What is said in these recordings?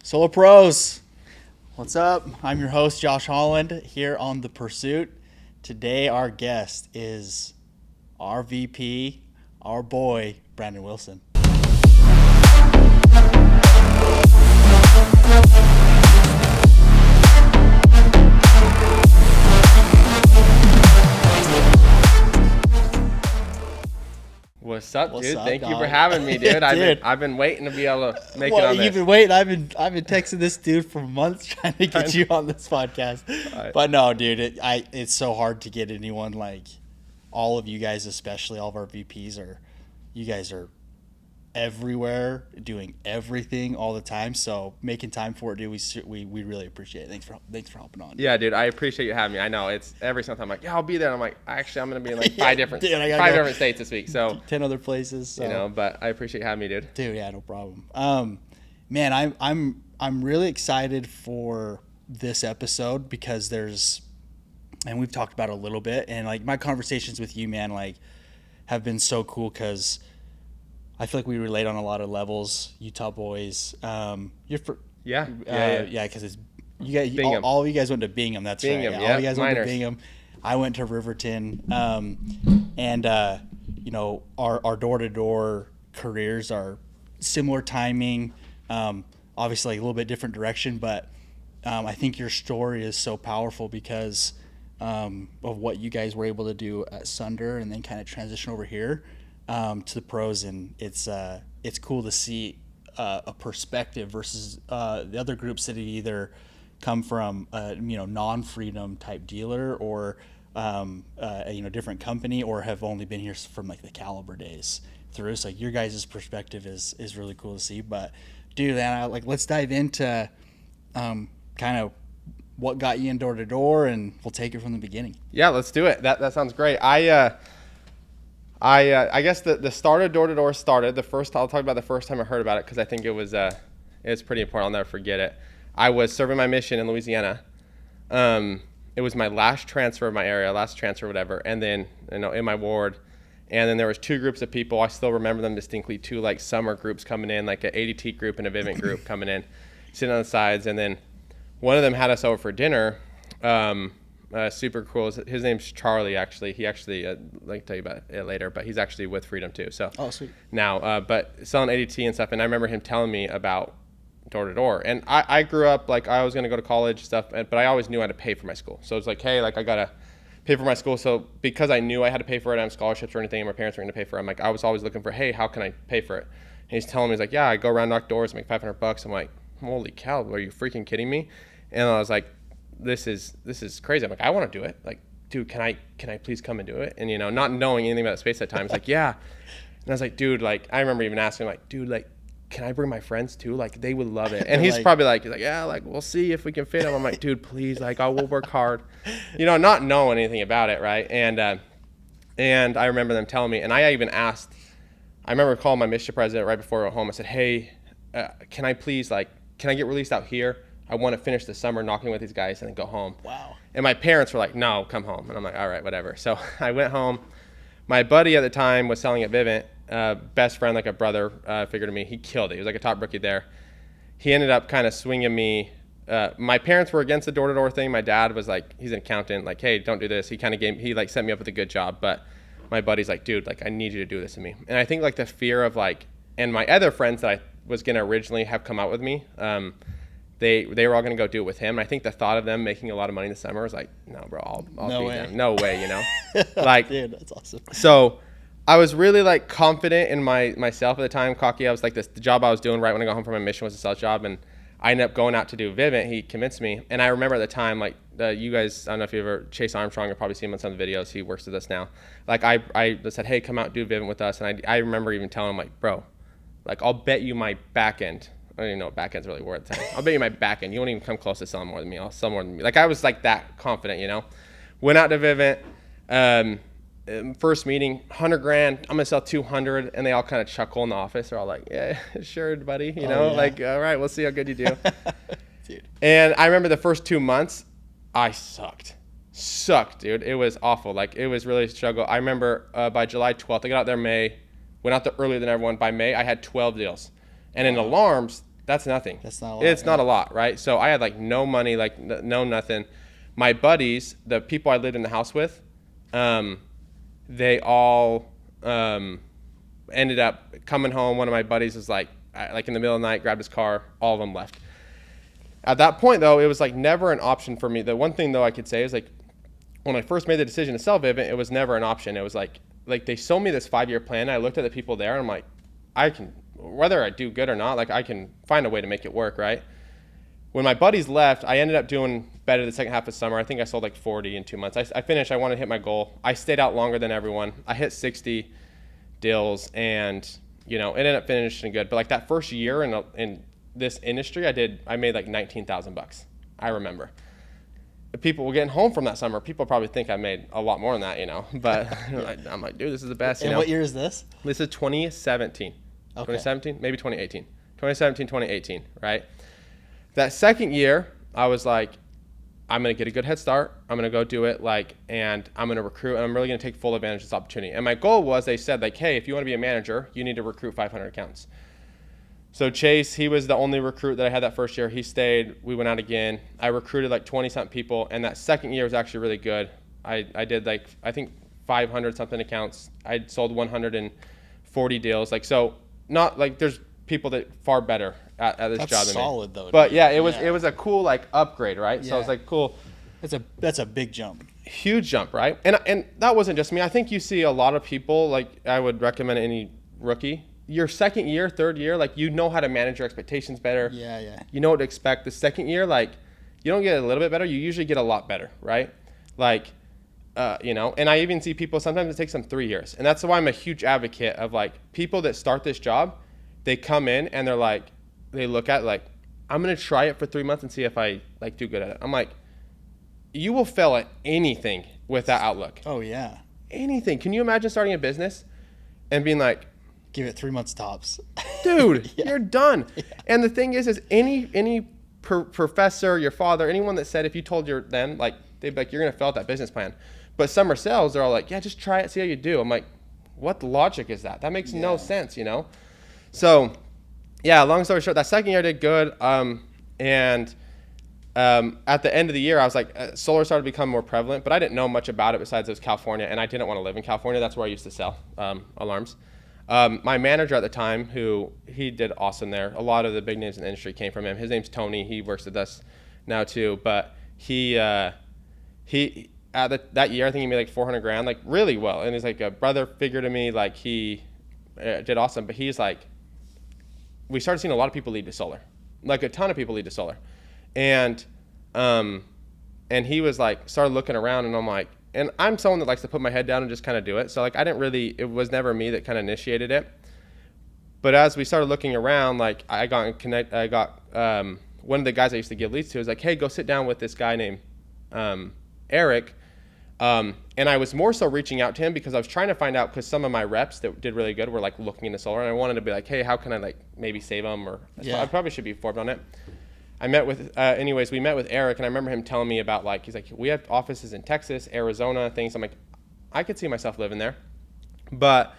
Solo Pros, what's up? I'm your host, Josh Holland, here on The Pursuit. Today, our guest is our VP, our boy, Brandon Wilson. What's up, What's dude? up, Thank you dog? for having me, dude. Dude. I've been waiting to be able to make it Well, on you've this. been waiting. I've been texting this dude for months trying to get you on this podcast. But no, dude, it's so hard to get anyone like all of you guys, especially all of our VPs you guys are everywhere doing everything all the time. So making time for it, dude, we really appreciate it. Thanks for hopping on. Yeah, dude, I appreciate you having me. I know it's every single time I'm like, yeah, I'll be there. And I'm like, actually, I'm gonna be in like Yeah, five different states this week. So 10 other places. So. but I appreciate you having me, dude. Dude, yeah, no problem. Man, I'm really excited for this episode because and we've talked about it a little bit, and like my conversations with you, man, like have been so cool because I feel like we relate on a lot of levels. Utah boys, because it's you guys, all of you guys went to Bingham. That's Bingham, right. yeah. All you guys went to Miners. Bingham. I went to Riverton, and our door-to-door careers are similar timing. Obviously, like a little bit different direction, but I think your story is so powerful because of what you guys were able to do at Sunder, and then kind of transition over here to the pros, and it's cool to see a perspective versus the other groups that either come from non-freedom type dealer or different company, or have only been here from like the Caliber days through. So your guys' perspective is really cool to see. But dude, let's dive into kind of what got you in door to door, and we'll take it from the beginning. Yeah, let's do it. That sounds great. I guess the start of door to door started. I'll talk about the first time I heard about it because I think it was pretty important. I'll never forget it. I was serving my mission in Louisiana. It was my last transfer of my area, whatever, and then in my ward. And then there was two groups of people. I still remember them distinctly. Two like summer groups coming in, like an ADT group and a Vivint group coming in, sitting on the sides. And then one of them had us over for dinner. Super cool. His name's Charlie. Actually, he actually I'd like to tell you about it later. But he's actually with Freedom too. So Sweet. Now, but selling ADT and stuff. And I remember him telling me about door to door. And I grew up like I was gonna go to college stuff, but I always knew I had to pay for my school. So it's like, hey, like I gotta pay for my school. So because I knew I had to pay for it, I didn't have scholarships or anything, and my parents were going to pay for it. I'm like, I was always looking for, hey, how can I pay for it? And he's telling me, he's like, yeah, I go around, knock doors, make $500. I'm like, holy cow, are you freaking kidding me? And I was like, this is crazy. I'm like, I want to do it. Like, dude, can I please come and do it? And not knowing anything about the space at that time, it's like, yeah. And I was like, dude, like, I remember even asking him, like, dude, like, can I bring my friends too? Like, they would love it. And he's probably like, yeah, like, we'll see if we can fit them. I'm like, dude, please, like, we'll work hard. Not knowing anything about it, right? And I remember them telling me, and I even asked, I remember calling my mission president right before I went home. I said, hey, can I get released out here? I want to finish the summer knocking with these guys and then go home. Wow. And my parents were like, no, come home. And I'm like, all right, whatever. So I went home. My buddy at the time was selling at Vivint. Best friend, like a brother figure to me. He killed it. He was like a top rookie there. He ended up kind of swinging me. My parents were against the door-to-door thing. My dad was like, he's an accountant, like, hey, don't do this. He kind of set me up with a good job. But my buddy's like, dude, like, I need you to do this to me. And I think like the fear of like, and my other friends that I was going to originally have come out with me, they were all going to go do it with him. And I think the thought of them making a lot of money in the summer was like, no, bro, I'll No beat way. them. No way, Like, Dude, that's awesome. So I was really like confident in myself at the time, cocky. I was like the job I was doing right when I got home from my mission was a sales job, and I ended up going out to do Vivint. He convinced me, and I remember at the time, like you guys, I don't know if you ever Chase Armstrong, you'll probably see him on some of the videos. He works with us now. Like I said, hey, come out do Vivint with us, and I remember even telling him like, bro, like I'll bet you my back end. I don't even know what back end's really were at the time. I'll bet you my back end. You won't even come close to selling more than me. I'll sell more than me. Like I was like that confident, Went out to Vivint. First meeting, $100,000. I'm gonna sell 200, and they all kind of chuckle in the office. They're all like, "Yeah, sure, buddy." Like, all right, we'll see how good you do. Dude. And I remember the first 2 months, I sucked, dude. It was awful. Like it was really a struggle. I remember by July 12th, I got out there May, went out there earlier than everyone. By May, I had 12 deals, and in alarms, that's nothing. That's not a lot, It's not yeah. a lot, right? So I had like no money, like no nothing. My buddies, the people I lived in the house with, they all ended up coming home. One of my buddies was like in the middle of the night, grabbed his car. All of them left. At that point, though, it was like never an option for me. The one thing, though, I could say is like when I first made the decision to sell Vivint, it was never an option. It was like they sold me this 5-year plan. And I looked at the people there, and I'm like, I can, whether I do good or not, like I can find a way to make it work, right? When my buddies left, I ended up doing better the second half of summer. I think I sold like 40 in 2 months. I finished. I wanted to hit my goal. I stayed out longer than everyone. I hit 60 deals, and it ended up finishing good. But like that first year in this industry, I made like $19,000. I remember. People were getting home from that summer. People probably think I made a lot more than that, but I'm like, dude, this is the best. And what year is this? This is 2017. Okay. 2017, maybe 2018. 2017, 2018, right? That second year, I was like, I'm going to get a good head start. I'm going to go do it, and I'm going to recruit, and I'm really going to take full advantage of this opportunity. And my goal was, they said, like, hey, if you want to be a manager, you need to recruit 500 accounts. So Chase, he was the only recruit that I had that first year. He stayed. We went out again. I recruited like 20-something people, and that second year was actually really good. I did I think 500-something accounts. I sold 140 deals. Not like there's people that far better at this That's job than me. solid, though. But dude. yeah, it was a cool upgrade, right? So I was Yeah. like, cool. That's a big jump. Huge jump, right? And that wasn't just me. I think you see a lot of people, I would recommend any rookie. Your second year, third year, you know how to manage your expectations better. Yeah. You know what to expect. The second year, you don't get a little bit better. You usually get a lot better, right? And I even see people, sometimes it takes them 3 years. And that's why I'm a huge advocate of people that start this job, they come in and they're they look at I'm going to try it for 3 months and see if I do good at it. I'm like, you will fail at anything with that outlook. Oh yeah. Anything. Can you imagine starting a business and being like, Give it 3 months tops. dude, Yeah. you're done. Yeah. And the thing is any professor, your father, anyone that said, if you told them, they'd be like, you're going to fail at that business plan. But summer sales, they're all like, yeah, just try it, see how you do. I'm like, what logic is that? That makes no sense, So, yeah, long story short, that second year I did good. At the end of the year, I was like, solar started to become more prevalent, but I didn't know much about it besides it was California, and I didn't want to live in California. That's where I used to sell alarms. My manager at the time, he did awesome there. A lot of the big names in the industry came from him. His name's Tony. He works with us now too. But that year, I think he made $400,000, really well. And he's a brother figure to me. He did awesome. But he's we started seeing a lot of people lead to solar, a ton of people lead to solar, and he was started looking around, and I'm like. And I'm someone that likes to put my head down and just kind of do it. So I didn't really, it was never me that kind of initiated it. But as we started looking around, I got one of the guys I used to give leads to was hey, go sit down with this guy named Eric. And I was more so reaching out to him because I was trying to find out, because some of my reps that did really good were looking into solar, and I wanted to be hey, how can I maybe save them? Or yeah. I probably should be informed on it. We met with Eric, and I remember him telling me about he's like, we have offices in Texas, Arizona, things. I'm like, I could see myself living there. But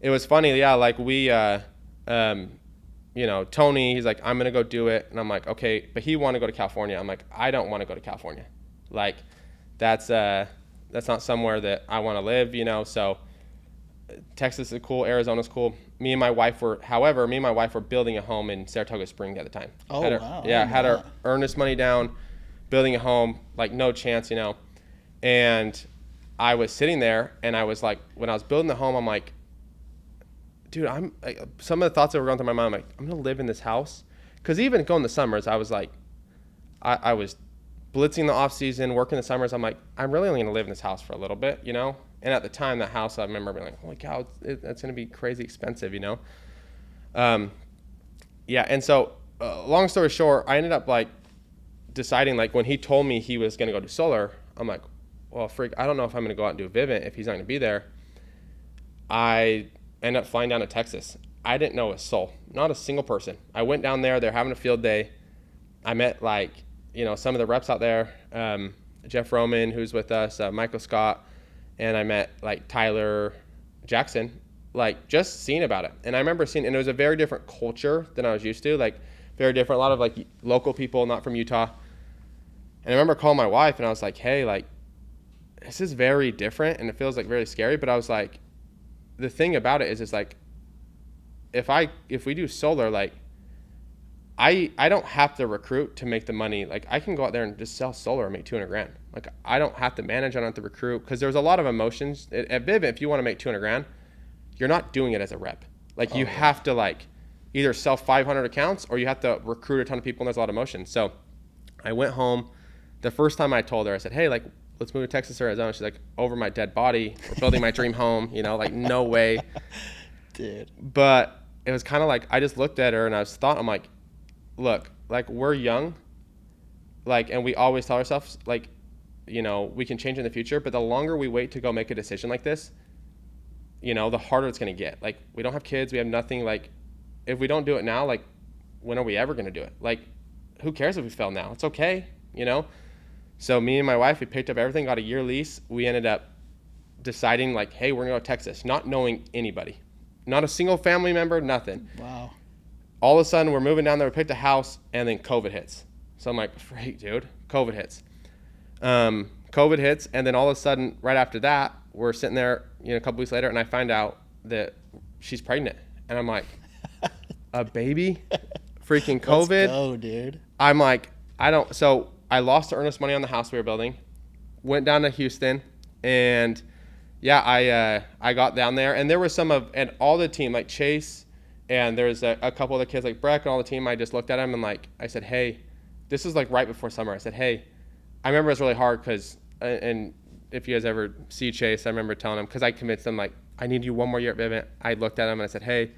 it was funny, yeah, Tony, he's like, I'm going to go do it. And I'm like, okay, but he wanted to go to California. I'm like, I don't want to go to California. That's not somewhere that I want to live, so Texas is cool, Arizona's cool. Me and my wife were building a home in Saratoga Springs at the time. Oh, wow. Yeah, had our earnest money down, building a home, no chance, And I was sitting there, and I was when I was building the home, I'm like, dude, some of the thoughts that were going through my mind, I'm going to live in this house. Because even going the summers, I was I was blitzing the off season, working the summers. I'm I'm really only going to live in this house for a little bit, And at the time, that house, I remember being holy cow, it's going to be crazy expensive, Yeah, and so long story short, I ended up deciding when he told me he was going to go do solar, I'm like, well, freak, I don't know if I'm going to go out and do Vivint if he's not going to be there. I ended up flying down to Texas. I didn't know a soul, not a single person. I went down there. They're having a field day. I met some of the reps out there, Jeff Roman, who's with us, Michael Scott. And I met Tyler Jackson, just seeing about it. And I remember seeing, and it was a very different culture than I was used to. very different. A lot of like local people, not from Utah. And I remember calling my wife and I was like, hey, like, this is very different and it feels like very scary. But I was like, the thing about it is like, if we do solar, like, I don't have to recruit to make the money. Like, I can go out there and just sell solar and make 200 grand. Like, I don't have to manage. I don't have to recruit, because there's a lot of emotions at Vivint. If you want to make 200 grand, you're not doing it as a rep. Like, you have to like either sell 500 accounts or you have to recruit a ton of people, and there's a lot of emotion. So I went home. The first time I told her, I said, hey, like, let's move to Texas or Arizona. She's like, over my dead body. We're building my dream home. You know, like, no way. Dude. But it was kind of like, I just looked at her and I'm like, look, like, we're young. Like, and we always tell ourselves, like, you know, we can change in the future. But the longer we wait to go make a decision like this, you know, the harder it's going to get. Like, we don't have kids. We have nothing. Like, if we don't do it now, like, when are we ever going to do it? Like, who cares if we fail now? It's okay, you know? So me and my wife, we picked up everything, got a year lease. We ended up deciding, like, hey, we're going to go to Texas, not knowing anybody. Not a single family member, nothing. Wow. All of a sudden, we're moving down there. We picked a house, and then COVID hits. So I'm like, freak, dude, COVID hits. COVID hits, and then all of a sudden, right after that, we're sitting there, you know, a couple weeks later, and I find out that she's pregnant. And I'm like, a baby? Freaking COVID? Let's go, dude. I'm like, so I lost the earnest money on the house we were building, went down to Houston, and yeah, I got down there, and there was and all the team, like Chase, and there's a couple of the kids like Breck and all the team. I just looked at them and like, I said, hey, this is like right before summer. I said, hey, I remember it was really hard because, and if you guys ever see Chase, I remember telling him, because I convinced him, like, I need you one more year at Vivint. I looked at him and I said, hey,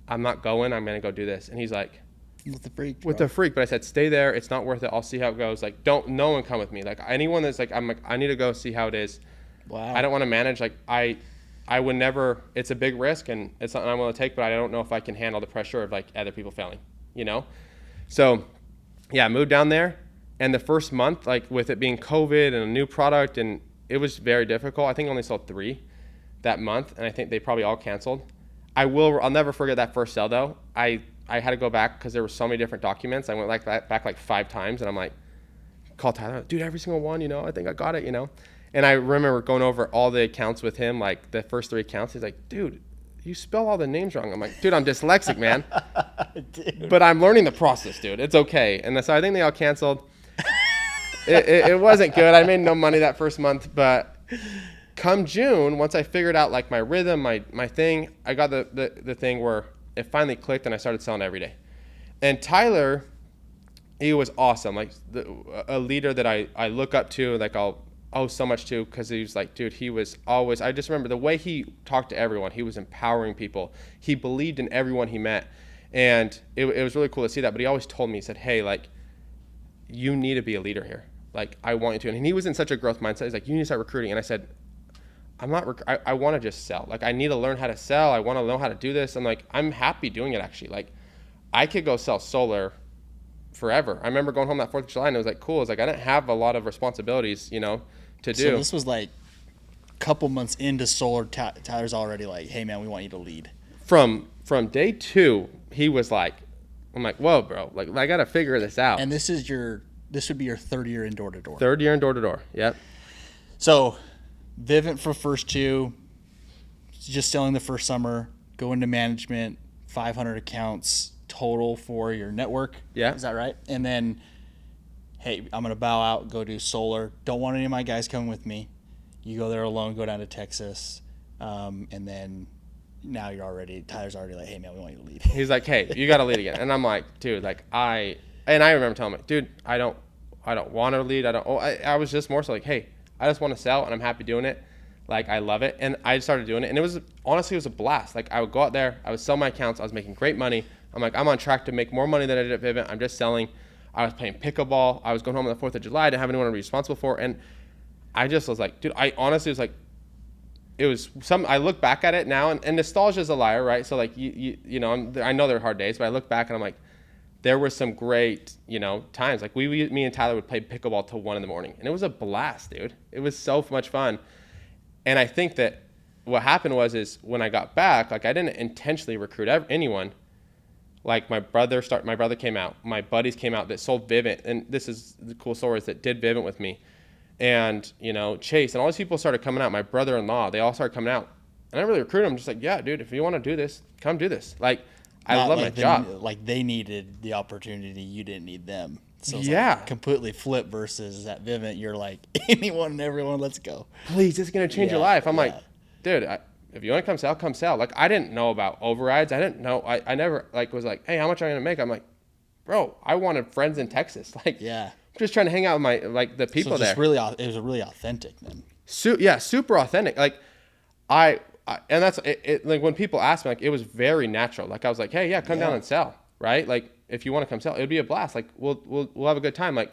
I'm not going. I'm going to go do this. And he's like, With the freak. with the freak. But I said, stay there. It's not worth it. I'll see how it goes. Like, no one come with me. Like, anyone that's like, I'm like, I need to go see how it is. Wow. I don't want to manage. Like, I would never, it's a big risk and it's something I'm going to take, but I don't know if I can handle the pressure of like other people failing, you know? So yeah, I moved down there, and the first month, like with it being COVID and a new product, and it was very difficult. I think I only sold 3 that month, and I think they probably all canceled. I'll never forget that first sale though. I had to go back because there were so many different documents. I went back like 5 times, and I'm like, call Tyler, dude, every single one, you know, I think I got it, you know? And I remember going over all the accounts with him, like the first 3 accounts. He's like, dude, you spell all the names wrong. I'm like, dude, I'm dyslexic, man. But I'm learning the process, dude. It's okay. And so I think they all canceled. It wasn't good. I made no money that first month. But come June, once I figured out like my rhythm, my thing, I got the thing where it finally clicked, and I started selling every day. And Tyler, he was awesome. Like a leader that I look up to, like I'll owe so much to, because he was like, dude, he was always, I just remember the way he talked to everyone. He was empowering people. He believed in everyone he met. And it was really cool to see that. But he always told me, he said, hey, like, you need to be a leader here. Like, I want you to. And he was in such a growth mindset. He's like, you need to start recruiting. And I said, I want to just sell. Like, I need to learn how to sell. I want to know how to do this. I'm like, I'm happy doing it, actually. Like, I could go sell solar forever. I remember going home that 4th of July, and it was like, cool. It's like, I didn't have a lot of responsibilities, you know, to do. So this was like a couple months into solar. Tyler's already like, hey man, we want you to lead. From day 2, he was like, I'm like, whoa, bro, like I got to figure this out. And this would be your 3rd year in door to door. 3rd year in door to door. Yep. So Vivint for first 2, just selling the first summer, go into management, 500 accounts total for your network. Yeah. Is that right? And then, hey, I'm going to bow out, go do solar. Don't want any of my guys coming with me. You go there alone, go down to Texas. And then now Tyler's already like, hey man, we want you to lead. He's like, hey, you got to lead again. And I'm like, dude, like I remember telling him, dude, I don't want to lead. I was just more so like, hey, I just want to sell, and I'm happy doing it. Like, I love it. And I started doing it, and it was a blast. Like, I would go out there, I would sell my accounts. I was making great money. I'm like, I'm on track to make more money than I did at Vivint. I'm just selling. I was playing pickleball. I was going home on the 4th of July. I didn't have anyone to be responsible for. And I just was like, dude, I honestly was like, I look back at it now, and nostalgia is a liar, right? So like, you know, I know there are hard days, but I look back and I'm like, there were some great, you know, times. Like me and Tyler would play pickleball till 1 a.m, and it was a blast, dude. It was so much fun. And I think that what happened is when I got back, like I didn't intentionally recruit anyone. Like my brother came out, my buddies came out that sold Vivint, and this is the cool stories that did Vivint with me, and you know Chase and all these people started coming out. My brother-in-law, they all started coming out, and I really recruited them, just like, yeah, dude, if you want to do this, come do this. Like, I Not love like my job. Like they needed the opportunity, you didn't need them. So it's Yeah. like completely flip versus at Vivint, you're like anyone and everyone, let's go. Please, this is gonna change your Yeah, life. I'm yeah. like, dude, if you want to come sell. Like, I didn't know about overrides. I didn't know. I never like was like, hey, how much am I gonna make? I'm like, bro, I wanted friends in Texas. Like, Yeah. I'm just trying to hang out with my the So people it's just there. really, it was really authentic then. Yeah, super authentic. Like, I and that's it. Like when people ask me, like, it was very natural. Like I was like, hey, yeah, come down Yeah. and sell, right? Like if you want to come sell, it'd be a blast. Like we'll have a good time. Like,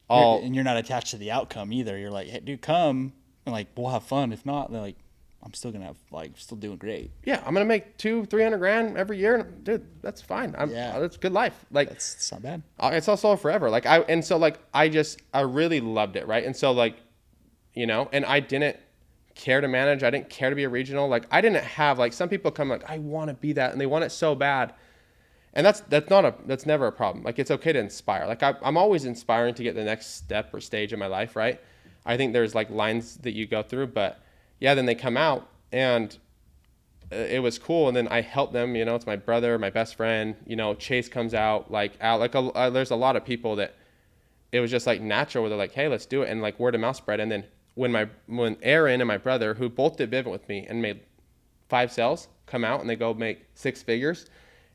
And you're not attached to the outcome either. You're like, hey, dude, come and like we'll have fun. If not, they're like, I'm still gonna have like still doing great. yeah, I'm gonna make 200-300 grand every year, dude. That's fine. Yeah. That's good life. Like It's not bad. it's also forever. Like I really loved it, right? And so like, you know, and I didn't care to manage. I didn't care to be a regional. Like I didn't have like some people come like I want to be that and they want it so bad. And that's never a problem. Like it's okay to inspire. Like I'm always inspiring to get the next step or stage in my life, right? I think there's like lines that you go through, but yeah, then they come out and it was cool. And then I helped them, you know, it's my brother, my best friend, you know, Chase comes out there's a lot of people that it was just like natural where they're like, hey, let's do it. And like word of mouth spread. And then when Aaron and my brother, who both did Vivint with me and made 5 sales, come out and they go make 6 figures,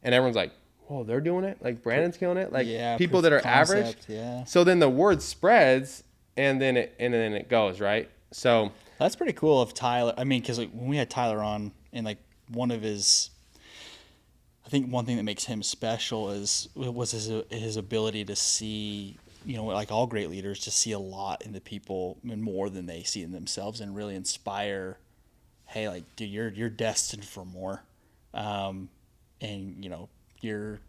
and everyone's like, whoa, they're doing it. Like Brandon's killing it. Like Yeah, people proof that are of concept, average. yeah. So then the word spreads, and then it goes right. So That's pretty cool if Tyler, I mean, because like, when we had Tyler on and like one of his, I think one thing that makes him special was his ability to see, you know, like all great leaders, to see a lot in the people and more than they see in themselves and really inspire, hey, like, dude, you're destined for more. And you know, you're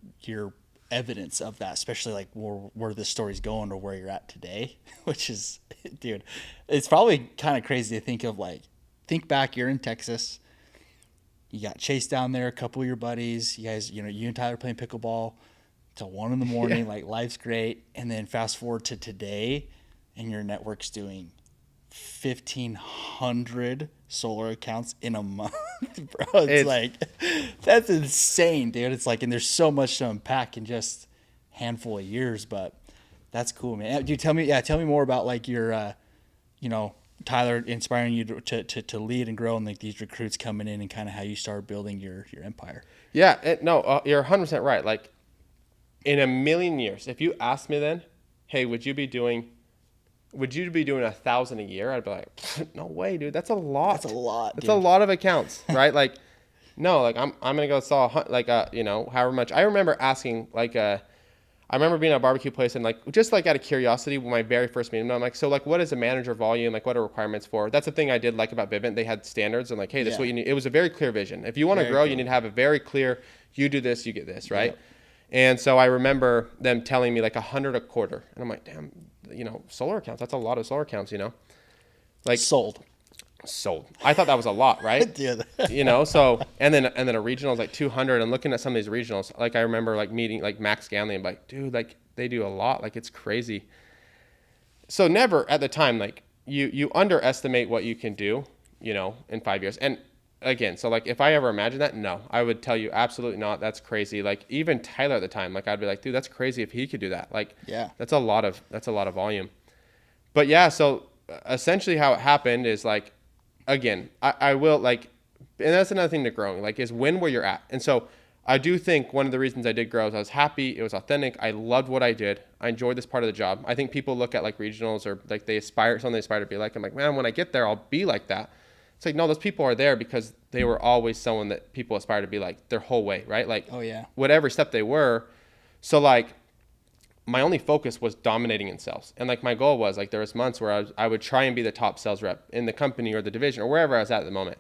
evidence of that, especially like where this story's going or where you're at today, which is, dude, it's probably kind of crazy to think back, you're in Texas, you got Chase down there, a couple of your buddies, you guys, you know, you and Tyler playing pickleball till 1 a.m, Yeah. like life's great. And then fast forward to today and your network's doing 1,500 solar accounts in a month, bro. It's like, that's insane, dude. It's like, and there's so much to unpack in just a handful of years, but that's cool, man. Dude, tell me more about like your, you know, Tyler inspiring you to lead and grow, and like these recruits coming in and kind of how you started building your empire. yeah, no, you're 100% right. Like in a million years, if you asked me then, hey, would you be doing 1,000 a year? I'd be like, no way, dude. That's a lot. That's a lot, That's dude. a lot of accounts, right? Like, no, like I'm gonna go sell you know, however much. I remember asking I remember being at a barbecue place and like just like out of curiosity, when my very first meeting, I'm like, so like, what is a manager volume? Like, what are requirements for? That's the thing I did like about Vivint. They had standards and like, hey, this is Yeah. what you need. It was a very clear vision. If you want to Very grow, cool. you need to have a very clear. You do this, you get this, right? Yep. And so I remember them telling me like 100 a quarter, and I'm like, damn, you know, solar accounts. That's a lot of solar accounts, you know. Like Sold. I thought that was a lot, right? Dude. You know, so and then a regional is like 200. And looking at some of these regionals, like I remember like meeting like Max Ganley and like, dude, like they do a lot, like it's crazy. So never at the time, like you underestimate what you can do, you know, in 5 years. And again, so like if I ever imagined that, no, I would tell you absolutely not. That's crazy. Like even Tyler at the time, like I'd be like, dude, that's crazy if he could do that. Like Yeah. that's a lot of volume. But yeah, so essentially how it happened is like, again, I will like, and that's another thing to growing, like is when where you're at. And so I do think one of the reasons I did grow is I was happy. It was authentic. I loved what I did. I enjoyed this part of the job. I think people look at like regionals or like something they aspire to be like. I'm like, man, when I get there, I'll be like that. It's like, no, those people are there because they were always someone that people aspire to be like their whole way, right? Like, Oh, yeah. whatever step they were. So like, my only focus was dominating in sales. And like my goal was like, there was months where I would try and be the top sales rep in the company or the division or wherever I was at the moment.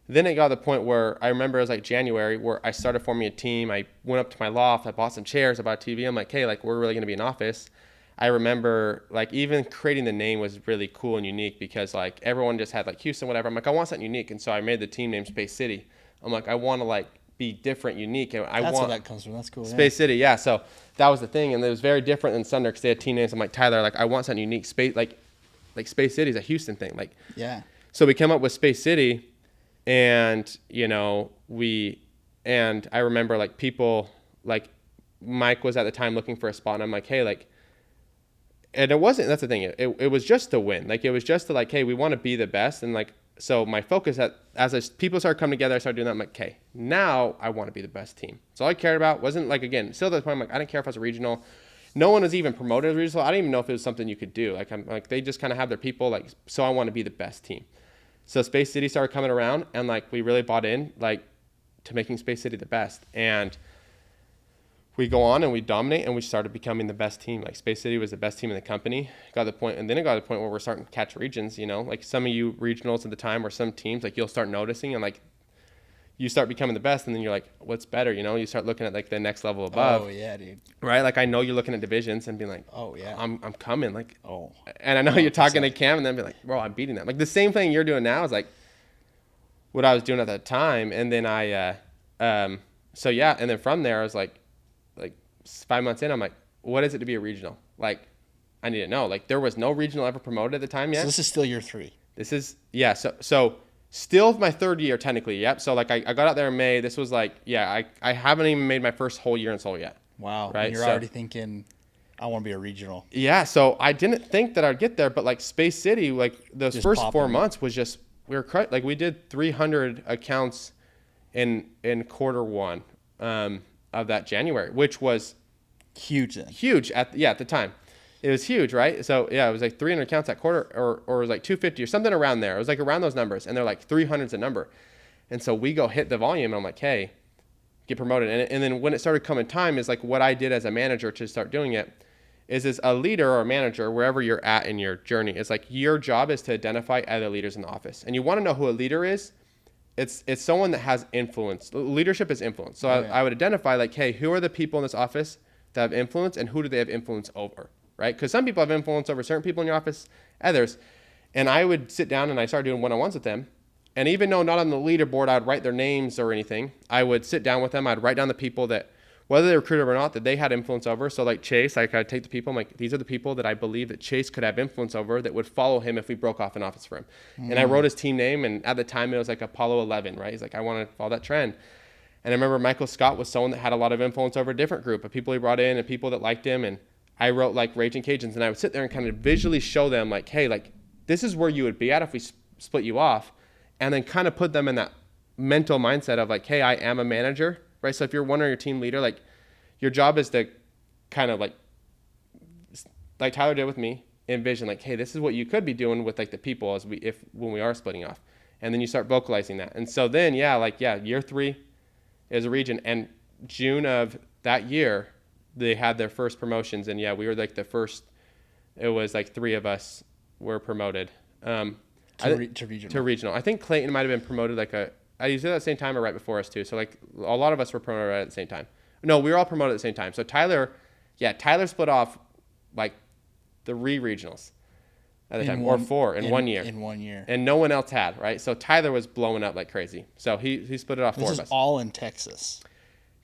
Then it got to the point where I remember it was like January where I started forming a team. I went up to my loft. I bought some chairs. I bought a TV. I'm like, hey, like we're really going to be in office. I remember like even creating the name was really cool and unique because like everyone just had like Houston, whatever. I'm like, I want something unique. And so I made the team name Space City. I'm like, I want to like be different, unique, and I That's want where that comes from. That's cool. Space City. Yeah, so that was the thing, and it was very different than Thunder because they had team names. I'm like, Tyler, like I want something unique. Space, like Space City is a Houston thing, like. Yeah. So we came up with Space City, and and I remember like people like Mike was at the time looking for a spot, and I'm like, hey, like, and it wasn't. That's the thing. It was just to win. Like it was just to like, hey, we want to be the best, and like so my focus people started coming together, I started doing that. I'm like, okay, now I want to be the best team. So all I cared about wasn't like again still at the point I'm like I didn't care if I was a regional. No one was even promoted as regional. I didn't even know if it was something you could do. Like I'm like they just kind of have their people like so I want to be the best team. So Space City started coming around, and like we really bought in like to making Space City the best. And we go on and we dominate, and we started becoming the best team. Like Space City was the best team in the company. Got to the point, and then it got to the point where we're starting to catch regions. Like some of you regionals at the time, or some teams, like you'll start noticing, and like you start becoming the best, and then you're like, what's better? You start looking at like the next level above. Oh yeah, dude. Right? Like I know you're looking at divisions and being like, oh yeah, I'm coming. Like oh, and I know you're talking to Cam, and then be like, bro, I'm beating them. Like the same thing you're doing now is like what I was doing at that time, and then so yeah, and then from there I was like 5 months in, I'm like, what is it to be a regional? Like, I need to know. Like, there was no regional ever promoted at the time yet. So this is still year 3. This is, yeah. So still my third year technically. Yep. So like I got out there in May. This was like, yeah, I haven't even made my first whole year in Seoul yet. Wow. Right. And you're already thinking, I want to be a regional. Yeah. So I didn't think that I'd get there, but like Space City, like those just first 4 months was just, like we did 300 accounts in quarter one of that January, which was huge then. Huge at the time. It was huge, right? So yeah, it was like 300 accounts that quarter, or it was like 250 or something around there. It was like around those numbers, and they're like 300's a number. And so we go hit the volume, and I'm like, hey, get promoted. And then when it started coming time is like what I did as a manager to start doing it is a leader or a manager, wherever you're at in your journey, it's like your job is to identify other leaders in the office. And you want to know who a leader is. It's someone that has influence. Leadership is influence. So I would identify like, hey, who are the people in this office that have influence, and who do they have influence over, right? Because some people have influence over certain people in your office, others. And I would sit down and I started doing one-on-ones with them. And even though not on the leaderboard, I would write their names or anything. I would sit down with them. I'd write down the people that, whether they recruited or not, that they had influence over. So like Chase, like I'd take the people, I'm like, these are the people that I believe that Chase could have influence over that would follow him if we broke off an office for him. And I wrote his team name, and at the time it was like Apollo 11, right? He's like, I want to follow that trend. And I remember Michael Scott was someone that had a lot of influence over a different group of people he brought in and people that liked him. And I wrote like Raging Cajuns, and I would sit there and kind of visually show them like, hey, like this is where you would be at if we split you off, and then kind of put them in that mental mindset of like, hey, I am a manager, right? So if you're one or your team leader, like your job is to kind of like Tyler did with me, envision like, hey, this is what you could be doing with like the people when we are splitting off. And then you start vocalizing that. And so then, year 3 is a region, and June of that year, they had their first promotions, and we were like the first. It was like 3 of us were promoted to regional. To regional. I think Clayton might have been promoted I used it at the same time or right before us too. So like a lot of us were promoted right at the same time. No, we were all promoted at the same time. So Tyler split off like 3 regionals at the time, or 4 in 1 year. In 1 year. And no one else had, right? So Tyler was blowing up like crazy. So he split it off 4 of us. This is all in Texas.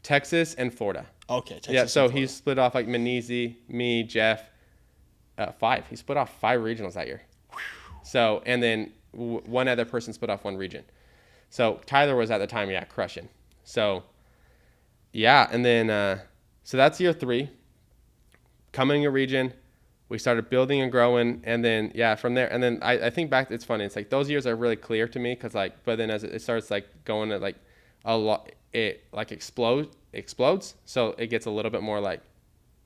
Texas and Florida. Okay, Texas. Yeah, so he split off like Manisi, me, Jeff, 5. He split off 5 regionals that year. So, and then one other person split off 1 region. So Tyler was at the time, crushing. So, and then, so that's year 3. Coming a region, we started building and growing, and then, from there, and then I think back, it's funny, it's like those years are really clear to me, because like, but then as it starts like going to like a lot, it like explodes, so it gets a little bit more like,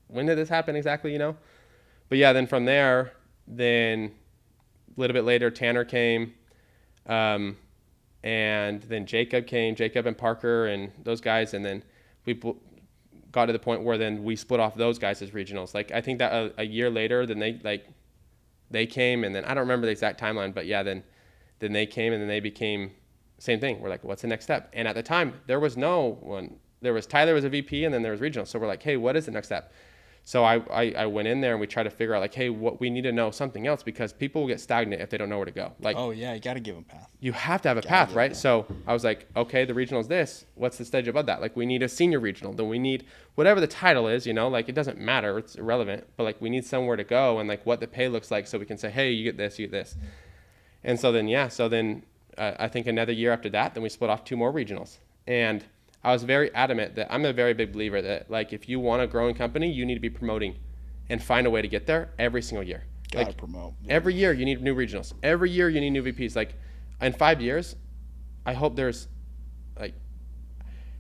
when did this happen exactly, But then from there, then a little bit later, Tanner came, and then Jacob and Parker and those guys, and then we got to the point where then we split off those guys as regionals. Like I think that a year later, then they came, and then I don't remember the exact timeline, but then they came, and then they became same thing. We're like, what's the next step? And at the time, there was no one. There was Tyler was a VP, and then there was regional. So we're like, hey, what is the next step? So I went in there and we tried to figure out like, hey, what we need to know something else, because people will get stagnant if they don't know where to go. Like, Oh yeah, you got to give them path. you have to have a path, right? So I was like, okay, the regional is this. What's the stage above that? Like, we need a senior regional. Then we need whatever the title is, you know, like it doesn't matter. It's irrelevant. But like, we need somewhere to go and like what the pay looks like so we can say, hey, you get this, you get this. And so then, I think another year after that, then we split off 2 more regionals. And I was very adamant that I'm a very big believer that like, if you want a growing company, you need to be promoting and find a way to get there every single year. Gotta Like, promote. every year you need new regionals. Every year you need new VPs. Like, in 5 years, I hope there's like,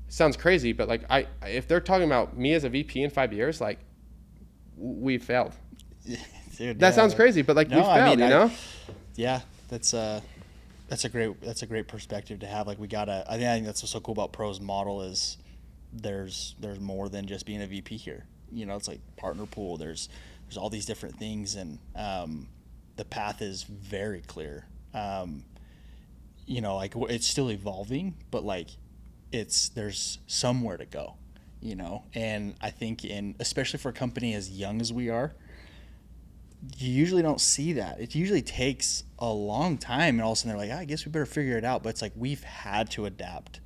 sounds crazy, but like if they're talking about me as a VP in 5 years, like we failed. Dude, That sounds crazy, but like No, we failed, I mean, you know? Yeah, that's a great perspective to have. Like I think that's what's so cool about Pro's model is there's more than just being a VP here. You know, it's like partner pool. There's all these different things, and the path is very clear. You know, like it's still evolving, but like there's somewhere to go. You know, and I think especially for a company as young as we are, you usually don't see that. It usually takes a long time, and all of a sudden they're like, I guess we better figure it out. But it's like we've had to adapt.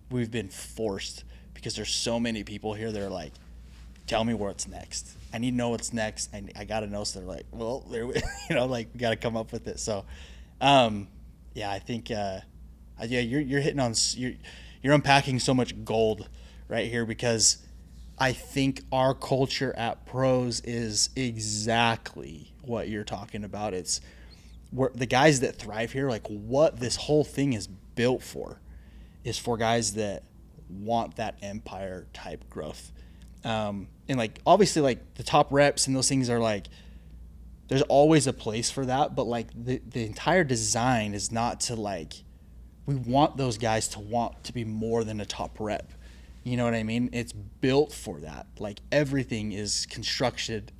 We've been forced because there's so many people here that are like, tell me what's next. I need to know what's next. I got to know. So they're like, well, you know, like we got to come up with it. So, yeah, I think, yeah, you're hitting on, you're unpacking so much gold right here, because I think our culture at Pros is exactly what you're talking about. It's the guys that thrive here, like what this whole thing is built for is for guys that want that empire type growth. And like, obviously like the top reps and those things are like, there's always a place for that. But like the entire design is not to like, we want those guys to want to be more than a top rep. You know what I mean? It's built for that. Like everything is constructed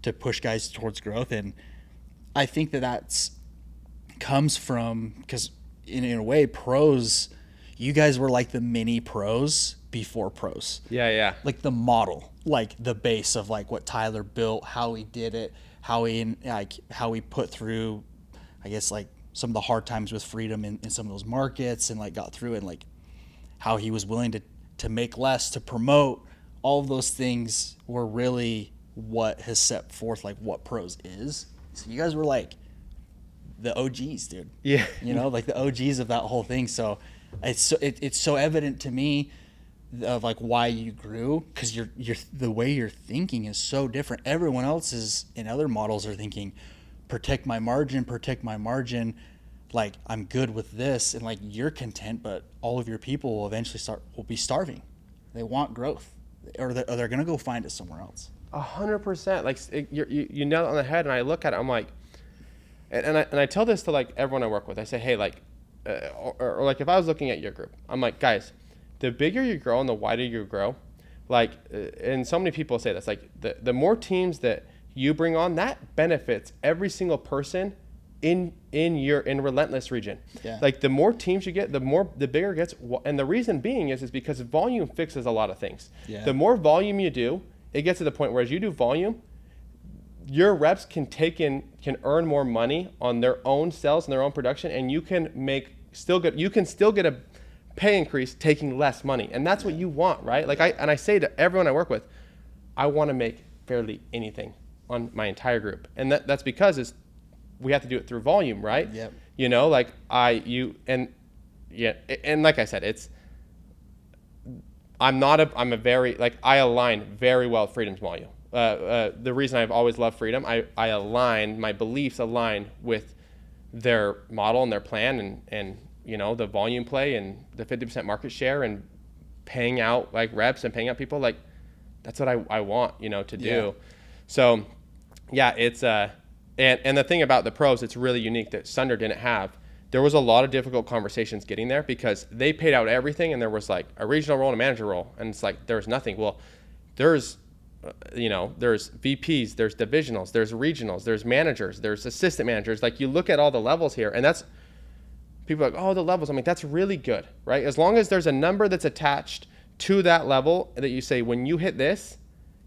to push guys towards growth. And I think that's comes from, because in a way, Pros, you guys were like the mini Pros before Pros. Yeah. Like the model, like the base of like what Tyler built, how he did it, how he put through, I guess, like some of the hard times with Freedom in some of those markets, and like got through it, and like how he was willing to make less to promote. All of those things were really what has set forth like what Pros is. So you guys were like the OGs, dude. Yeah. You know, like the OGs of that whole thing. So it's so evident to me of like why you grew, because you're the way you're thinking is so different. Everyone else is in other models are thinking, protect my margin. Like I'm good with this, and like you're content, but all of your people will eventually will be starving. They want growth, or they're gonna go find it somewhere else. 100%. Like you nailed it on the head. And I look at it, I'm like, and I tell this to like everyone I work with. I say, hey, like, or like if I was looking at your group, I'm like, guys, the bigger you grow and the wider you grow, like, and so many people say this, like the more teams that you bring on, that benefits every single person in Relentless region. Yeah. Like the more teams you get, the bigger it gets. And the reason being is because volume fixes a lot of things. Yeah. The more volume you do, it gets to the point where as you do volume, your reps can earn more money on their own sales and their own production, and you can still get a pay increase taking less money. And that's what you want, right? Like I say to everyone I work with, I want to make fairly anything on my entire group. And that's because we have to do it through volume, right? Yep. You know, like and like I said, I align very well with Freedom's volume. The reason I've always loved Freedom, my beliefs align with their model and their plan, and you know, the volume play and the 50% market share and paying out like reps and paying out people. Like that's what I want, you know, to do. Yeah. So yeah, it's and the thing about the Pros, it's really unique that Sunder didn't have. There was a lot of difficult conversations getting there because they paid out everything, and there was like a regional role and a manager role, and it's like there was nothing. Well, there's there's VPs, there's divisionals, there's regionals, there's managers, there's assistant managers. Like you look at all the levels here, and that's people are like, oh, the levels. I'm like, that's really good, right? As long as there's a number that's attached to that level that you say, when you hit this,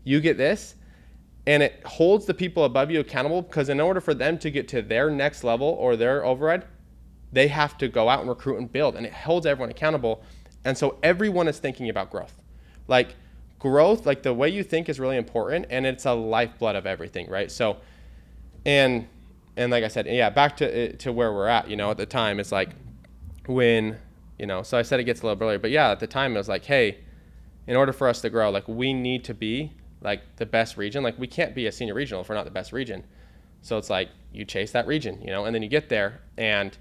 you get this. And it holds the people above you accountable, because in order for them to get to their next level or their override, they have to go out and recruit and build, and it holds everyone accountable. And so everyone is thinking about growth. Like growth, like the way you think is really important, and it's a lifeblood of everything, right? So, and like I said, yeah, back to where we're at, at the time, it's like when, so I said it gets a little bit earlier, but yeah, at the time it was like, hey, in order for us to grow, like we need to be like the best region. Like we can't be a senior regional if we're not the best region. So it's like you chase that region, and then you get there, and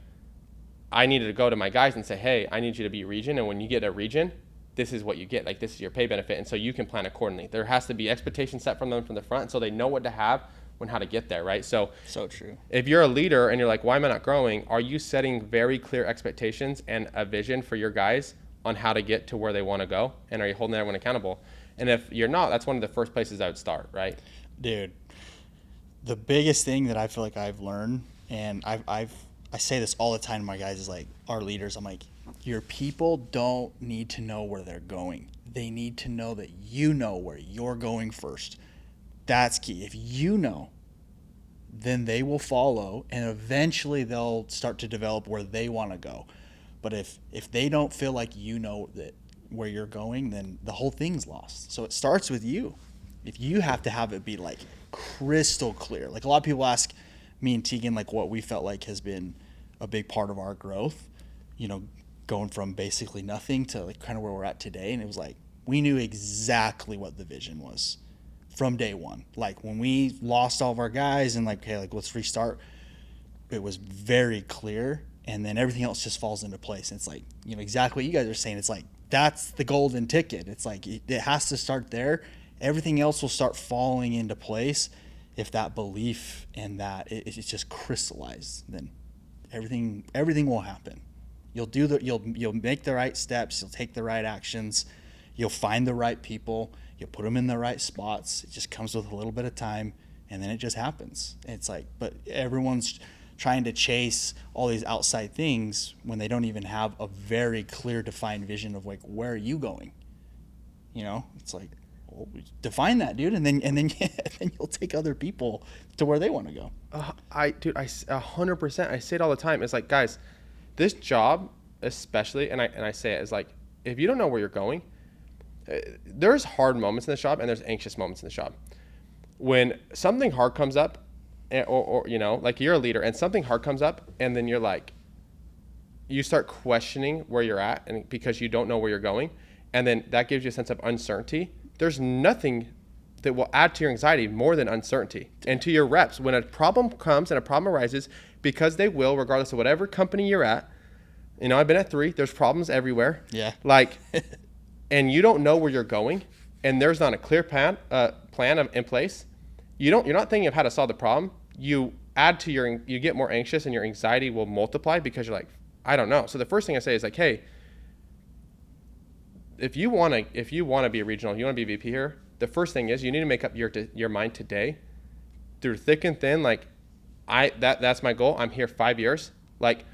I needed to go to my guys and say, hey, I need you to be region. And when you get a region, this is what you get. Like this is your pay benefit. And so you can plan accordingly. There has to be expectations set from them from the front, so they know what to have when how to get there, right? So true. If you're a leader and you're like, why am I not growing? Are you setting very clear expectations and a vision for your guys on how to get to where they want to go? And are you holding everyone accountable? And if you're not, that's one of the first places I would start, right? Dude, the biggest thing that I feel like I've learned, and I say this all the time to my guys, is like our leaders. I'm like, your people don't need to know where they're going. They need to know that you know where you're going first. That's key. If you know, then they will follow, and eventually they'll start to develop where they want to go. But if they don't feel like you know that where you're going, then the whole thing's lost. So it starts with you. If you have to have it be like crystal clear, like a lot of people ask me and Tegan, like what we felt like has been a big part of our growth, going from basically nothing to like kind of where we're at today. And it was like, we knew exactly what the vision was from day one. Like when we lost all of our guys and like, hey, like let's restart, it was very clear. And then everything else just falls into place. And it's like, exactly what you guys are saying. It's like, that's the golden ticket. It's like, it has to start there. Everything else will start falling into place if that belief and that it's just crystallized. Then everything will happen. You'll make the right steps. You'll take the right actions. You'll find the right people. You'll put them in the right spots. It just comes with a little bit of time, and then it just happens. It's like, but everyone's trying to chase all these outside things when they don't even have a very clear defined vision of like, where are you going? It's like, well, define that, dude, and then then you'll take other people to where they want to go. I 100%. I say it all the time. It's like, guys, this job especially, and I say it, is like, if you don't know where you're going, there's hard moments in this job and there's anxious moments in this job. When something hard comes up, or like you're a leader and something hard comes up, and then you're like, you start questioning where you're at, and because you don't know where you're going, and then that gives you a sense of uncertainty. There's nothing that will add to your anxiety more than uncertainty. And to your reps, when a problem comes and a problem arises, because they will, regardless of whatever company you're at, I've been at 3, there's problems everywhere. Yeah. Like, and you don't know where you're going, and there's not a clear plan in place. You're not thinking of how to solve the problem. You get more anxious, and your anxiety will multiply because you're like, I don't know. So the first thing I say is like, hey, if you want to be a regional, you want to be a VP here, the first thing is you need to make up your mind today, through thick and thin. Like, that's my goal. I'm here 5 years. Like,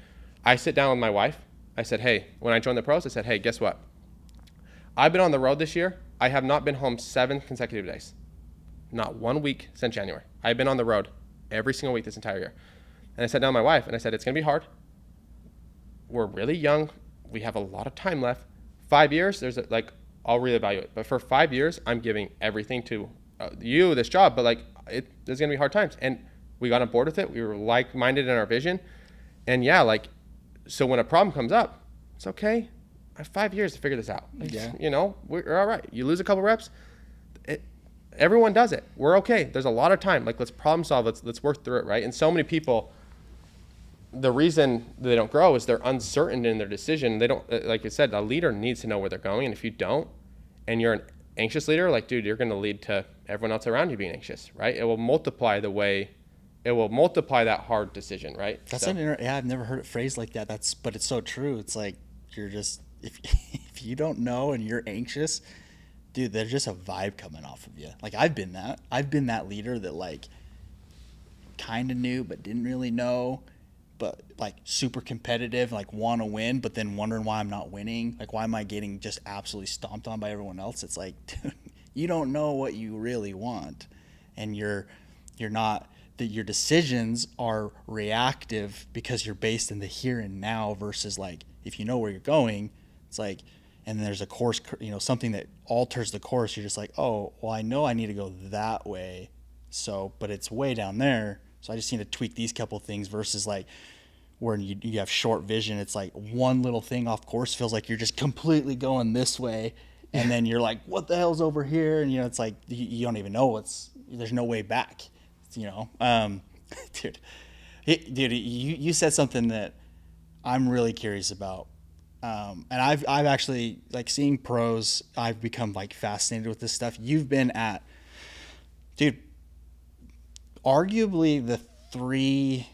I sit down with my wife. I said, hey, when I joined the pros, I said, hey, guess what? I've been on the road this year. I have not been home 7 consecutive days. Not 1 week since January. I've been on the road every single week this entire year. And I sat down with my wife and I said, it's going to be hard. We're really young. We have a lot of time left. 5 years, I'll reevaluate. But for 5 years, I'm giving everything to this job. But there's going to be hard times. And we got on board with it. We were like-minded in our vision. And yeah, so when a problem comes up, it's okay. I have 5 years to figure this out. We're all right. You lose a couple reps. Everyone does it. We're okay. There's a lot of time. Let's problem solve. Let's work through it, right? And so many people, the reason they don't grow is they're uncertain in their decision. They don't, like I said, a leader needs to know where they're going. And if you don't, and you're an anxious leader, like, dude, you're going to lead to everyone else around you being anxious, right? It will multiply that hard decision, right? I've never heard it phrased like that. But it's so true. It's like, you're just, if you don't know and you're anxious, dude, there's just a vibe coming off of you. Like, I've been that leader that like kind of knew but didn't really know, but like super competitive, like want to win, but then wondering why I'm not winning. Like, why am I getting just absolutely stomped on by everyone else? It's like, dude, you don't know what you really want, and you're not that your decisions are reactive because you're based in the here and now versus like if you know where you're going, it's like and there's a course, something that alters the course, you're just like, oh, well, I know I need to go that way, so but it's way down there, so I just need to tweak these couple things versus like where you have short vision. It's like one little thing off course feels like you're just completely going this way, and then you're like, what the hell's over here? And it's like you don't even know there's no way back, dude. You said something that I'm really curious about, and I've actually like seeing pros. I've become like fascinated with this stuff. You've been at, dude, arguably the three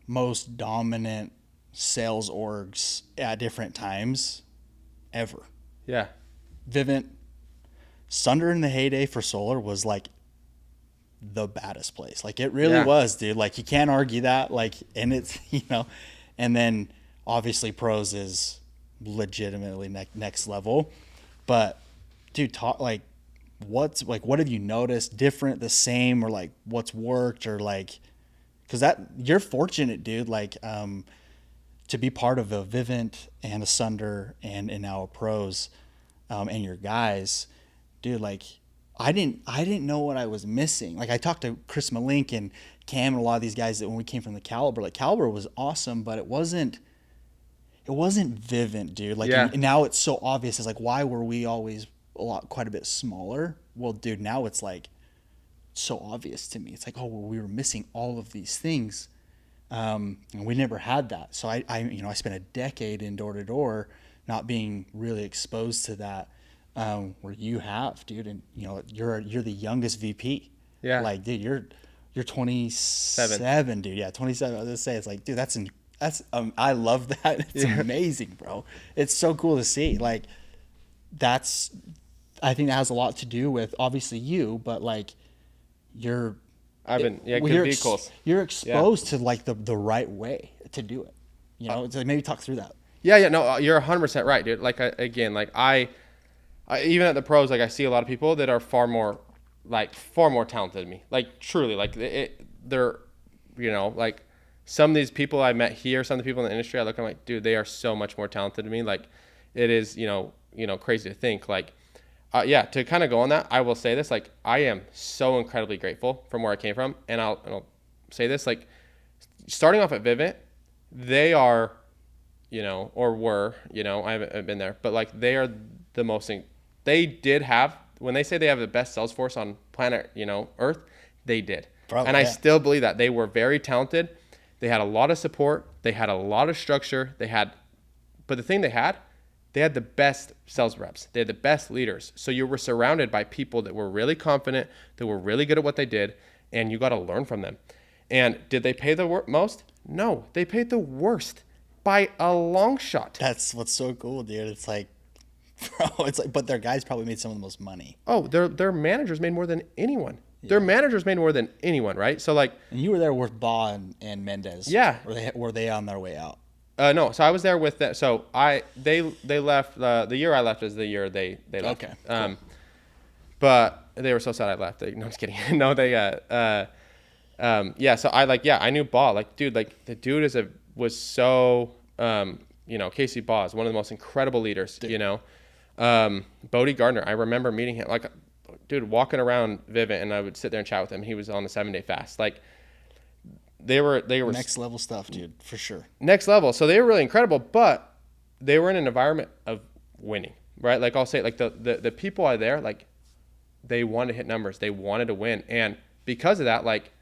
most dominant sales orgs at different times ever. Yeah. Vivint, Sunder in the heyday for solar was like the baddest place. Like it really was, dude. Like you can't argue that. Like, and it's, and then obviously pros is legitimately next level. But dude, talk like what have you noticed different, the same, or like what's worked, or like, because that you're fortunate, dude, like to be part of a Vivint and a Sunder and now a pros, and your guys, dude. Like I didn't know what I was missing. Like I talked to Chris Malink and Cam and a lot of these guys that when we came from the Caliber, like Caliber was awesome, but it wasn't Vivint, dude. Like and now it's so obvious. It's like, why were we always quite a bit smaller? Well, dude, now it's like so obvious to me. It's like, oh, well, we were missing all of these things, and we never had that. So I spent a decade in door to door, not being really exposed to that, where you have, dude, and you're the youngest VP. Yeah. Like, dude, you're 27, dude. Yeah, 27. I was gonna say, it's like, dude, that's I love that. It's amazing, bro. It's so cool to see. Like, I think that has a lot to do with obviously you, but like good vehicles. You're exposed to like the right way to do it. So maybe talk through that. Yeah. No, you're 100% right, dude. Like again, like I even at the pros, like I see a lot of people that are far more talented than me. Like truly, like they're, like some of these people I met here, some of the people in the industry, I look, I'm like, dude, they are so much more talented than me. Like it is, crazy to think like, to kind of go on that, I will say this, like, I am so incredibly grateful from where I came from. And I'll say this, like, starting off at Vivint, they are, or were, I haven't been there, but like, they are the most, they did have, when they say they have the best sales force on planet, Earth, they did. Probably, and I still believe that. They were very talented. They had a lot of support. They had a lot of structure. But the thing they had the best sales reps. They had the best leaders. So you were surrounded by people that were really confident, that were really good at what they did, and you got to learn from them. And did they pay the most? No, they paid the worst by a long shot. That's what's so cool, dude. It's like, bro, it's like, but their guys probably made some of the most money. Oh, their managers made more than anyone. Yeah. Their managers made more than anyone, right? So like, and you were there with Baugh and Mendez. Yeah. Were they on their way out? No, so I was there with them. So they left. The year I left is the year they left. Okay. Cool. But they were so sad I left. No, I'm just kidding. No, they. So I knew Baugh. Like, dude, like the dude was so. Casey Baugh is one of the most incredible leaders. Dude. Bodie Gardner. I remember meeting him. Like, dude, walking around Vivint, and I would sit there and chat with him. He was on the 7-day fast. Like. They were next level stuff, dude, for sure. Next level. So they were really incredible, but they were in an environment of winning, right? Like I'll say, like the people are there, like they wanted to hit numbers, they wanted to win, and because of that, like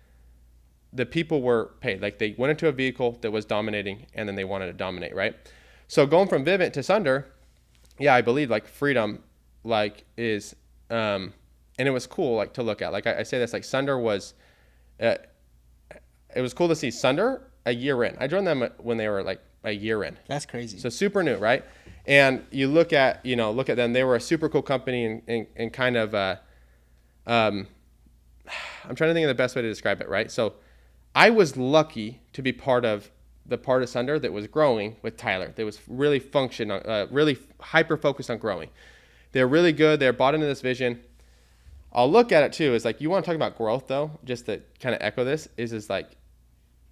the people were paid. Like they went into a vehicle that was dominating, and then they wanted to dominate, right? So going from Vivint to Sunder, I believe like freedom, like is, and it was cool, like to look at. Like I say this, like Sunder was. It was cool to see Sunder a year in. I joined them when they were like a year in. That's crazy. So super new, right? And you look at them. They were a super cool company and kind of, I'm trying to think of the best way to describe it, right? So I was lucky to be part of the part of Sunder that was growing with Tyler. That was really hyper focused on growing. They're really good. They're bought into this vision. I'll look at it too. Is like, you want to talk about growth though, just to kind of echo this is like,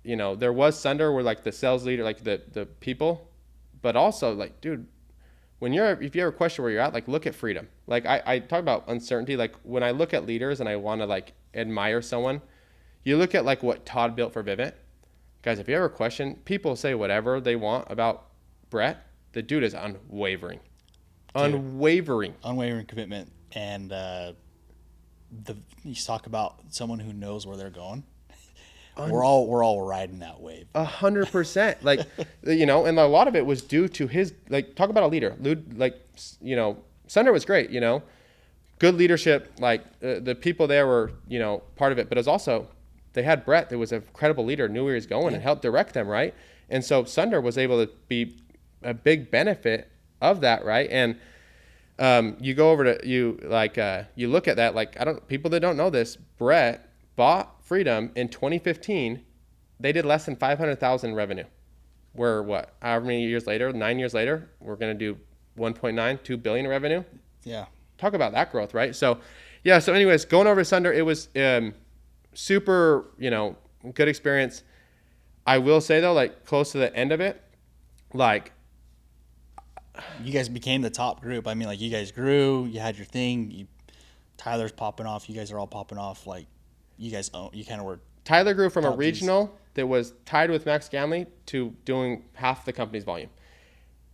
you know, there was Sunder where like the sales leader, like the people, but also like, dude, if you ever question where you're at, like look at Freedom. Like I talk about uncertainty. Like when I look at leaders and I want to like admire someone, you look at like what Todd built for Vivint. Guys, if you ever question, people say whatever they want about Brett. The dude is unwavering. Unwavering commitment. And you talk about someone who knows where they're going. We're all riding that wave. 100%. Like, you know, and a lot of it was due to his, like, talk about a leader. Like, you know, Sunder was great, you know, good leadership. Like, the people there were, you know, part of it. But it was also, they had Brett that was a credible leader, knew where he was going and helped direct them, right? And so Sunder was able to be a big benefit of that, right? And you go over to, you look at that, like, people that don't know this, Brett bought Freedom in 2015. They did less than 500,000 revenue. We're however many years later, 9 years later, we're going to do 2 billion revenue. Yeah. Talk about that growth, right? So, yeah. So anyways, going over to Sunder, it was super, you know, good experience. I will say though, like close to the end of it, like, you guys became the top group. I mean, like you guys grew, you had your thing, Tyler's popping off, you guys are all popping off. Like you kind of were. Tyler grew from a regional that was tied with Max Gamley to doing half the company's volume.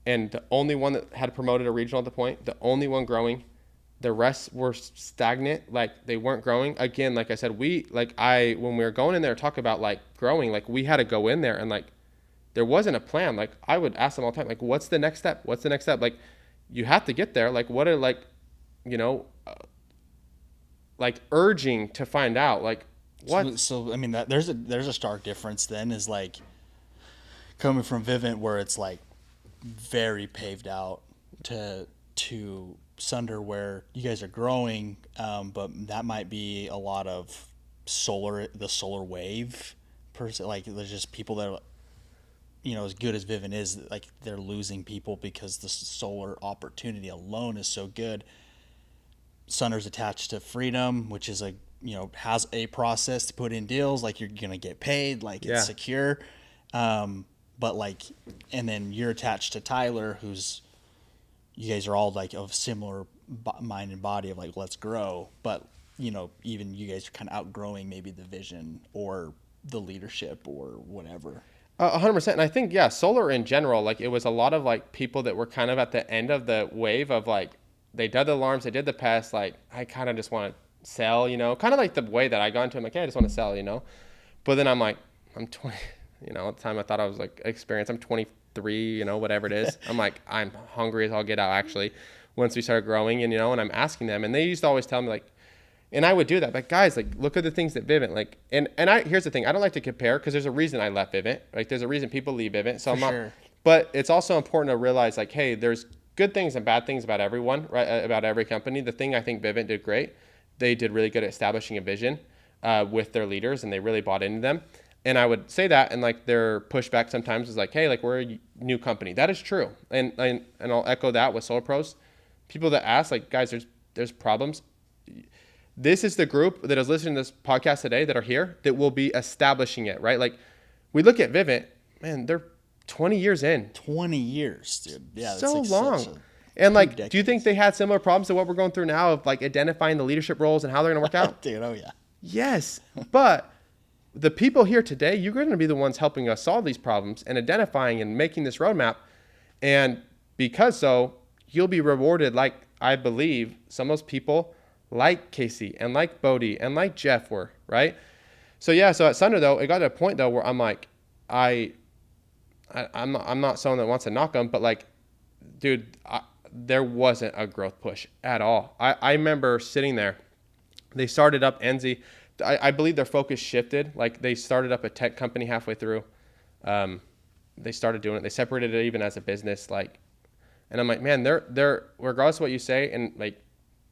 And the only one that had promoted a regional at the point, the only one growing, the rest were stagnant. Like they weren't growing. Again, like I said, when we were going in there, talk about like growing, like we had to go in there and like, there wasn't a plan. Like I would ask them all the time, like, what's the next step? What's the next step? Like you have to get there. Like what are like, you know, like urging to find out like what? So I mean, there's a stark difference then is like coming from Vivint where it's like very paved out to Sunder where you guys are growing, but that might be a lot of the solar wave person. Like there's just people that are, you know, as good as Vivint is, like they're losing people because the solar opportunity alone is so good. Sunder's attached to Freedom, which is has a process to put in deals. Like you're gonna get paid, like it's secure. But like, and then you're attached to Tyler, you guys are all like of similar mind and body of like let's grow. But you know, even you guys are kind of outgrowing maybe the vision or the leadership or whatever. 100%. And I think, solar in general, like it was a lot of like people that were kind of at the end of the wave of like, they did the alarms, they did the pests. Like, I kind of just want to sell, you know, kind of like the way that I got into it. I'm like, I just want to sell, you know, but then I'm like, I'm 20, you know, at the time I thought I was like experienced. I'm 23, you know, whatever it is. I'm like, I'm hungry as I'll get out actually once we started growing and, you know, and I'm asking them and they used to always tell me like, and I would do that. But guys, like, look at the things that Vivint, like, here's the thing. I don't like to compare because there's a reason I left Vivint. Like, there's a reason people leave Vivint. So but it's also important to realize like, hey, there's good things and bad things about everyone, right? About every company. The thing I think Vivint did great. They did really good at establishing a vision with their leaders and they really bought into them. And I would say that, and like their pushback sometimes is like, hey, like we're a new company. That is true. And I'll echo that with Solar Pros. People that ask like, guys, there's problems. This is the group that is listening to this podcast today that are here that will be establishing it, right? Like we look at Vivint, man, they're 20 years in. 20 years, dude. Yeah. So like long. And like, decades. Do you think they had similar problems to what we're going through now of like identifying the leadership roles and how they're going to work out? Dude, oh yeah. Yes. But the people here today, you're going to be the ones helping us solve these problems and identifying and making this roadmap. And because so, you'll be rewarded like I believe some of those people like Casey and like Bodie and like Jeff were, right? So so at Sunder though, it got to a point though where I'm like, I'm not someone that wants to knock them, but like, dude, there wasn't a growth push at all. I remember sitting there, they started up Enzy. I believe their focus shifted. Like they started up a tech company halfway through. They started doing it. They separated it even as a business. Like, and I'm like, man, they're regardless of what you say and like,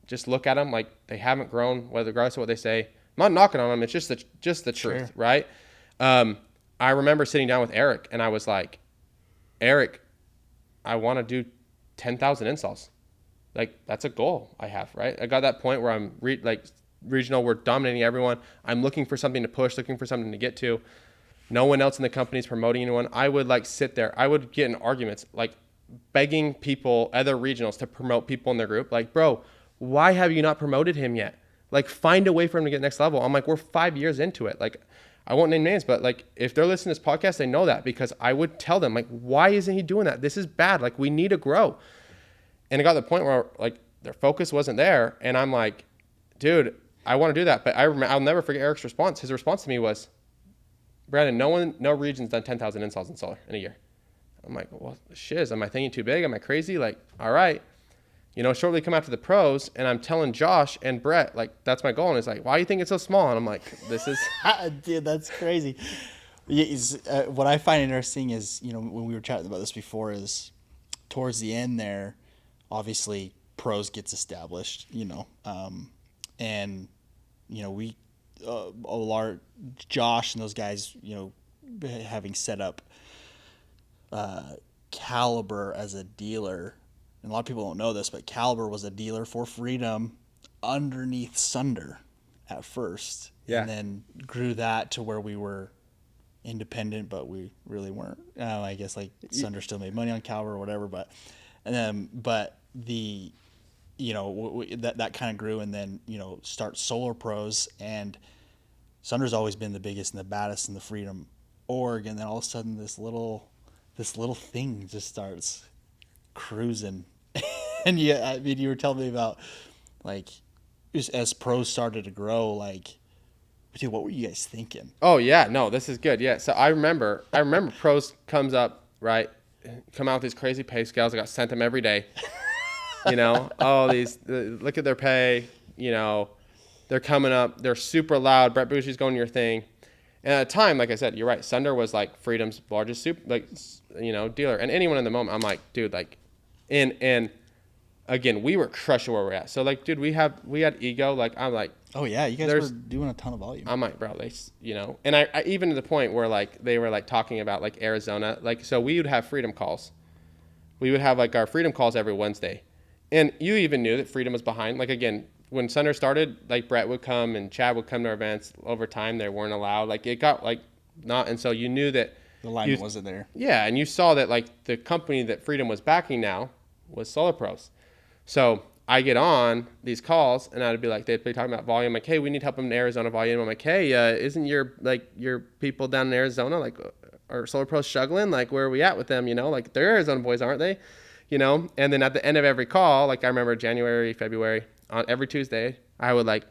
just look at them like they haven't grown, regardless of what they say. I'm not knocking on them. It's just the truth, right? I remember sitting down with Eric and I was like, Eric, I want to do 10,000 installs. Like that's a goal I have, right? I got that point where I'm regional. We're dominating everyone. I'm looking for something to push, looking for something to get to. No one else in the company is promoting anyone. I would like sit there. I would get in arguments, like begging people, other regionals, to promote people in their group. Like, bro, why have you not promoted him yet? Like, find a way for him to get next level. I'm like, we're 5 years into it. Like, I won't name names, but like, if they're listening to this podcast, they know that, because I would tell them, like, why isn't he doing that? This is bad. Like, we need to grow. And it got to the point where like their focus wasn't there. And I'm like, dude, I want to do that. But I'll never forget Eric's response. His response to me was, Brandon, no region's done 10,000 installs in solar in a year. I'm like, well, shiz, am I thinking too big? Am I crazy? Like, all right. You know, shortly come after the pros, and I'm telling Josh and Brett, like, that's my goal. And he's like, why do you think it's so small? And I'm like, this is... Dude, that's crazy. What I find interesting is, you know, when we were chatting about this before, is towards the end there, obviously pros gets established, you know, and, you know, Josh and those guys, you know, having set up Caliber as a dealer, and a lot of people don't know this, but Caliber was a dealer for Freedom underneath Sunder at first. Yeah. And then grew that to where we were independent, but we really weren't. I guess like Sunder still made money on Caliber or whatever, but the, you know, that kind of grew, and then, you know, start Solar Pros, and Sunder's always been the biggest and the baddest in the Freedom org, and then all of a sudden this little thing just starts cruising. And yeah, I mean, you were telling me about, like, as pros started to grow, like, dude, what were you guys thinking? Oh yeah, no, this is good. Yeah. So I remember pros comes up, right? Come out with these crazy pay scales. I got sent them every day. You know, look at their pay, you know, they're coming up, they're super loud. Brett Bushy's going your thing. And at the time, like I said, you're right. Sunder was like Freedom's largest dealer. And anyone in the moment, I'm like, dude, like, and again, we were crushing where we're at. So like, dude, we had ego. Like, I'm like, oh yeah, you guys were doing a ton of volume. I'm like, bro, you know, and I even to the point where like they were like talking about like Arizona, like, so we would have Freedom calls. We would have like our Freedom calls every Wednesday. And you even knew that Freedom was behind. Like, again, when Sunder started, like, Brett would come and Chad would come to our events. Over time, they weren't allowed. Like, it got, like, not. And so you knew that the alignment wasn't there. Yeah, and you saw that, like, the company that Freedom was backing now was Solar Pros. So I get on these calls, and I'd be like, they'd be talking about volume. I'm like, hey, we need help in Arizona volume. I'm like, hey, isn't your people down in Arizona, like, are Solar Pros struggling? Like, where are we at with them? You know, like, they're Arizona boys, aren't they? You know, and then at the end of every call, like, I remember January, February, on every Tuesday, I would like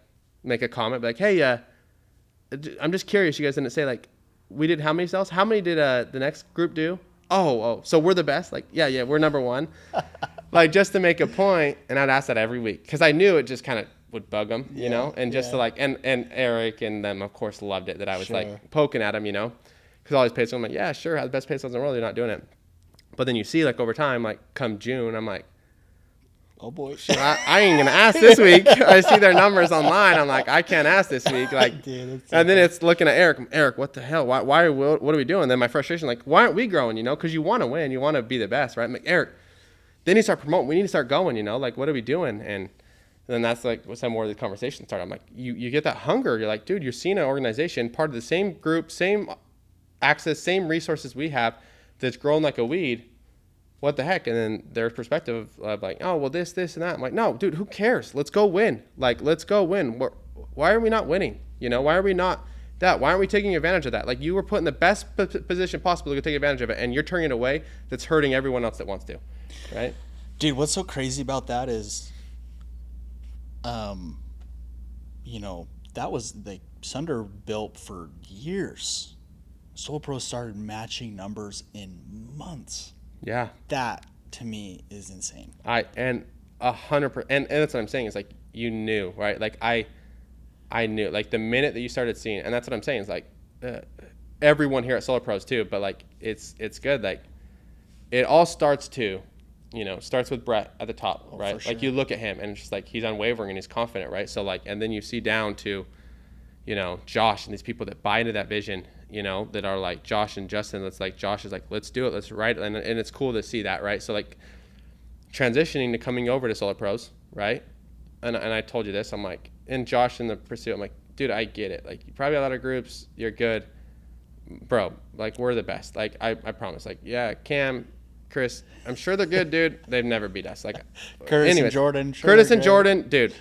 make a comment, be like, hey, I'm just curious. You guys didn't say, like, we did how many sales? How many did the next group do? Oh, so we're the best? Like, yeah, we're number one. Like, just to make a point, and I'd ask that every week, because I knew it just kind of would bug them, you know, and just to like, and Eric and them, of course, loved it that I was like poking at them, you know, because all these pay sales, I'm like, yeah, sure, have the best pay sales in the world, you're not doing it. But then you see, like, over time, like, come June, I'm like, oh boy, I ain't gonna ask this week. I see their numbers online. I'm like, I can't ask this week. Like, dude, and then it's looking at Eric, what the hell? What are we doing? And then my frustration, like, why aren't we growing? You know, because you want to win, you want to be the best, right? I'm like, Eric, they need to start promoting. We need to start going. You know, like, what are we doing? And then that's like what some more of the conversation started. I'm like, you get that hunger. You're like, dude, you're seeing an organization, part of the same group, same access, same resources we have, that's growing like a weed. What the heck? And then their perspective of like, oh, well, this, and that. I'm like, no, dude, who cares? Let's go win. Like, let's go win. Why are we not winning? You know, why are we not that? Why aren't we taking advantage of that? Like, you were put in the best position possible to take advantage of it, and you're turning it away. That's hurting everyone else that wants to, right? Dude, what's so crazy about that is, you know, that was the Sunder built for years. Solar Pro started matching numbers in months. Yeah. That to me is insane. And 100%, and that's what I'm saying is like, you knew, right? Like I knew, like, the minute that you started seeing, and that's what I'm saying is like, everyone here at Solar Pros too, but like, it's good. Like, it all starts with Brett at the top, right? Sure. Like, you look at him and it's just like, he's unwavering and he's confident, right? So like, and then you see down to, you know, Josh and these people that buy into that vision, you know, that are like Josh and Justin. That's like, Josh is like, let's do it, let's write it. And it's cool to see that, right? So like, transitioning to coming over to Solar Pros, right? And I told you this, I'm like, and Josh in the pursuit, I'm like, dude, I get it. Like, you probably have a lot of groups. You're good. Bro, like, we're the best. Like, I promise. Like, yeah, Cam, Chris, I'm sure they're good, dude. They've never beat us. Like, Curtis and Jordan. Sure Curtis they're and great. Jordan, dude,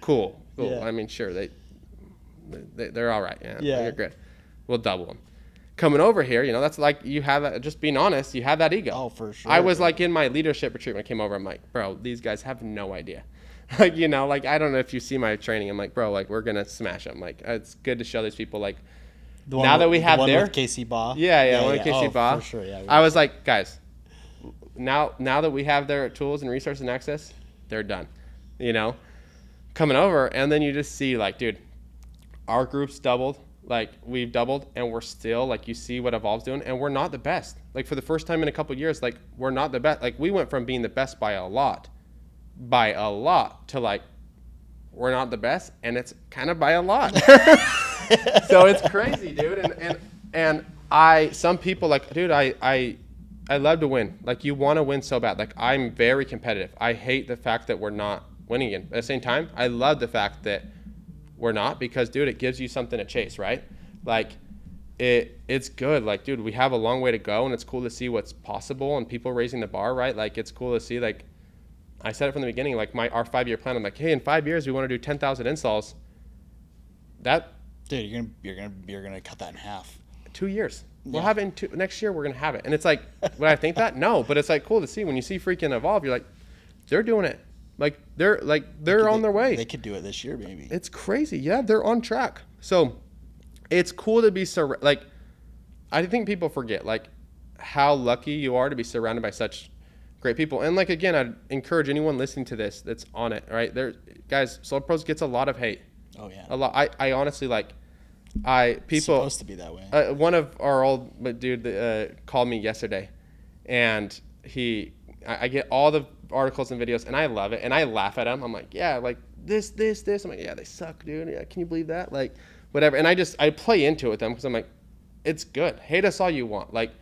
cool. Yeah. I mean, sure, they're all right. Yeah. You're good. We'll double them. Coming over here, you know, that's like, you have that, just being honest, you have that ego. Oh, for sure. I was like in my leadership retreat when I came over, I'm like, bro, these guys have no idea. Like, you know, like, I don't know if you see my training. I'm like, bro, like, we're going to smash them. Like, it's good to show these people, like, The one now that with- we the have one their with Casey Baugh. yeah, one Casey Oh, Baugh. for sure. Yeah. I was like, guys, now that we have their tools and resources and access, they're done. You know, coming over, and then you just see, like, dude, our group's doubled, like, we've doubled, and we're still, like, you see what Evolve's doing, and we're not the best. Like, for the first time in a couple of years, like, we're not the best. Like, we went from being the best by a lot to, like, we're not the best, and it's kind of by a lot. So it's crazy, dude. And some people, like, dude, I love to win. Like, you want to win so bad. Like, I'm very competitive. I hate the fact that we're not winning again. At the same time, I love the fact that we're not, because, dude, it gives you something to chase, right? Like, it's good. Like, dude, we have a long way to go, and it's cool to see what's possible and people raising the bar, right? Like, it's cool to see, like, I said it from the beginning, like, our 5-year plan, I'm like, hey, in 5 years we want to do 10,000 installs. That, dude, you're gonna cut that in half. 2 years. We'll Yeah. have it in next year. We're gonna have it, and it's like, would I think that? No, but it's like cool to see when you see freaking Evolve. You're like, they're doing it. Like, they're on their way. They could do it this year, maybe. It's crazy. Yeah, they're on track. So it's cool to be like, I think people forget, like, how lucky you are to be surrounded by such great people. And, like, again, I'd encourage anyone listening to this that's on it, right? Guys, Solar Pros gets a lot of hate. Oh yeah. A lot. I honestly, like, It's supposed to be that way. one of our old dude called me yesterday, and I get all the articles and videos, and I love it, and I laugh at him. I'm like, yeah, like, this. I'm like, yeah, they suck, dude. Yeah, can you believe that? Like, whatever. And I play into it with them, because I'm like, it's good. Hate us all you want, like,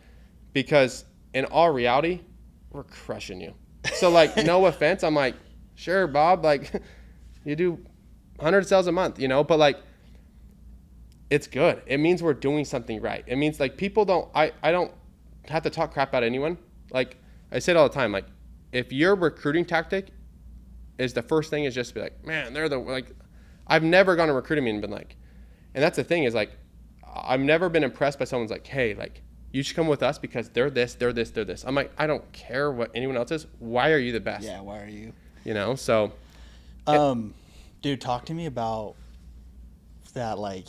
because in all reality, we're crushing you. So, like, no offense. I'm like, sure, Bob, like, you do 100 sales a month, you know, but, like, it's good. It means we're doing something right. It means, like, people don't, I don't have to talk crap about anyone. Like, I say it all the time, like, if your recruiting tactic is the first thing is just to be like, man, they're the, like, I've never gone to recruiting meeting and been like, and that's the thing is, like, I've never been impressed by someone's like, hey, like, you should come with us because they're this, they're this, they're this. I'm like, I don't care what anyone else is. Why are you the best? Yeah. Why are you? You know, so. Dude, talk to me about that, like,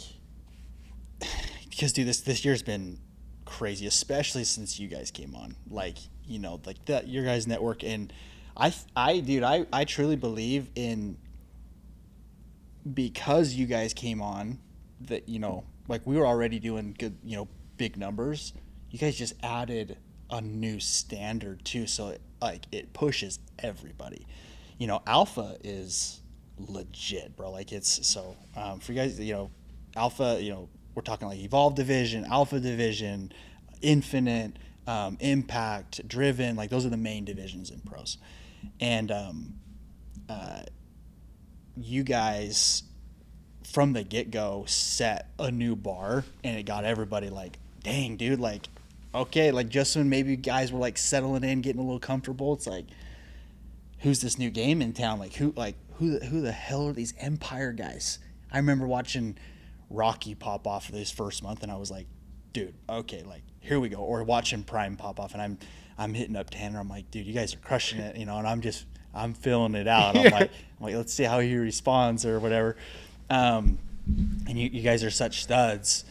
because, dude, this year's been crazy, especially since you guys came on. Like, you know, like that, your guys' network, and I truly believe in, because you guys came on, that, you know, like, we were already doing good, you know, big numbers. You guys just added a new standard too, so it pushes everybody. You know, Alpha is legit, bro. Like, it's so for you guys, you know, Alpha, you know, we're talking like Evolve Division, Alpha Division, Infinite, Impact, Driven. Like, those are the main divisions in pros. And you guys, from the get-go, set a new bar, and it got everybody like, dang, dude, like, okay, like, just when maybe guys were like settling in, getting a little comfortable, it's like, who's this new game in town? Like, who the hell are these Empire guys? I remember watching Rocky pop off for this first month, and I was like, dude, okay, like, here we go. Or watching Prime pop off, and I'm hitting up Tanner. I'm like, dude, you guys are crushing it, you know, and I'm filling it out. I'm like, let's see how he responds or whatever. And you guys are such studs.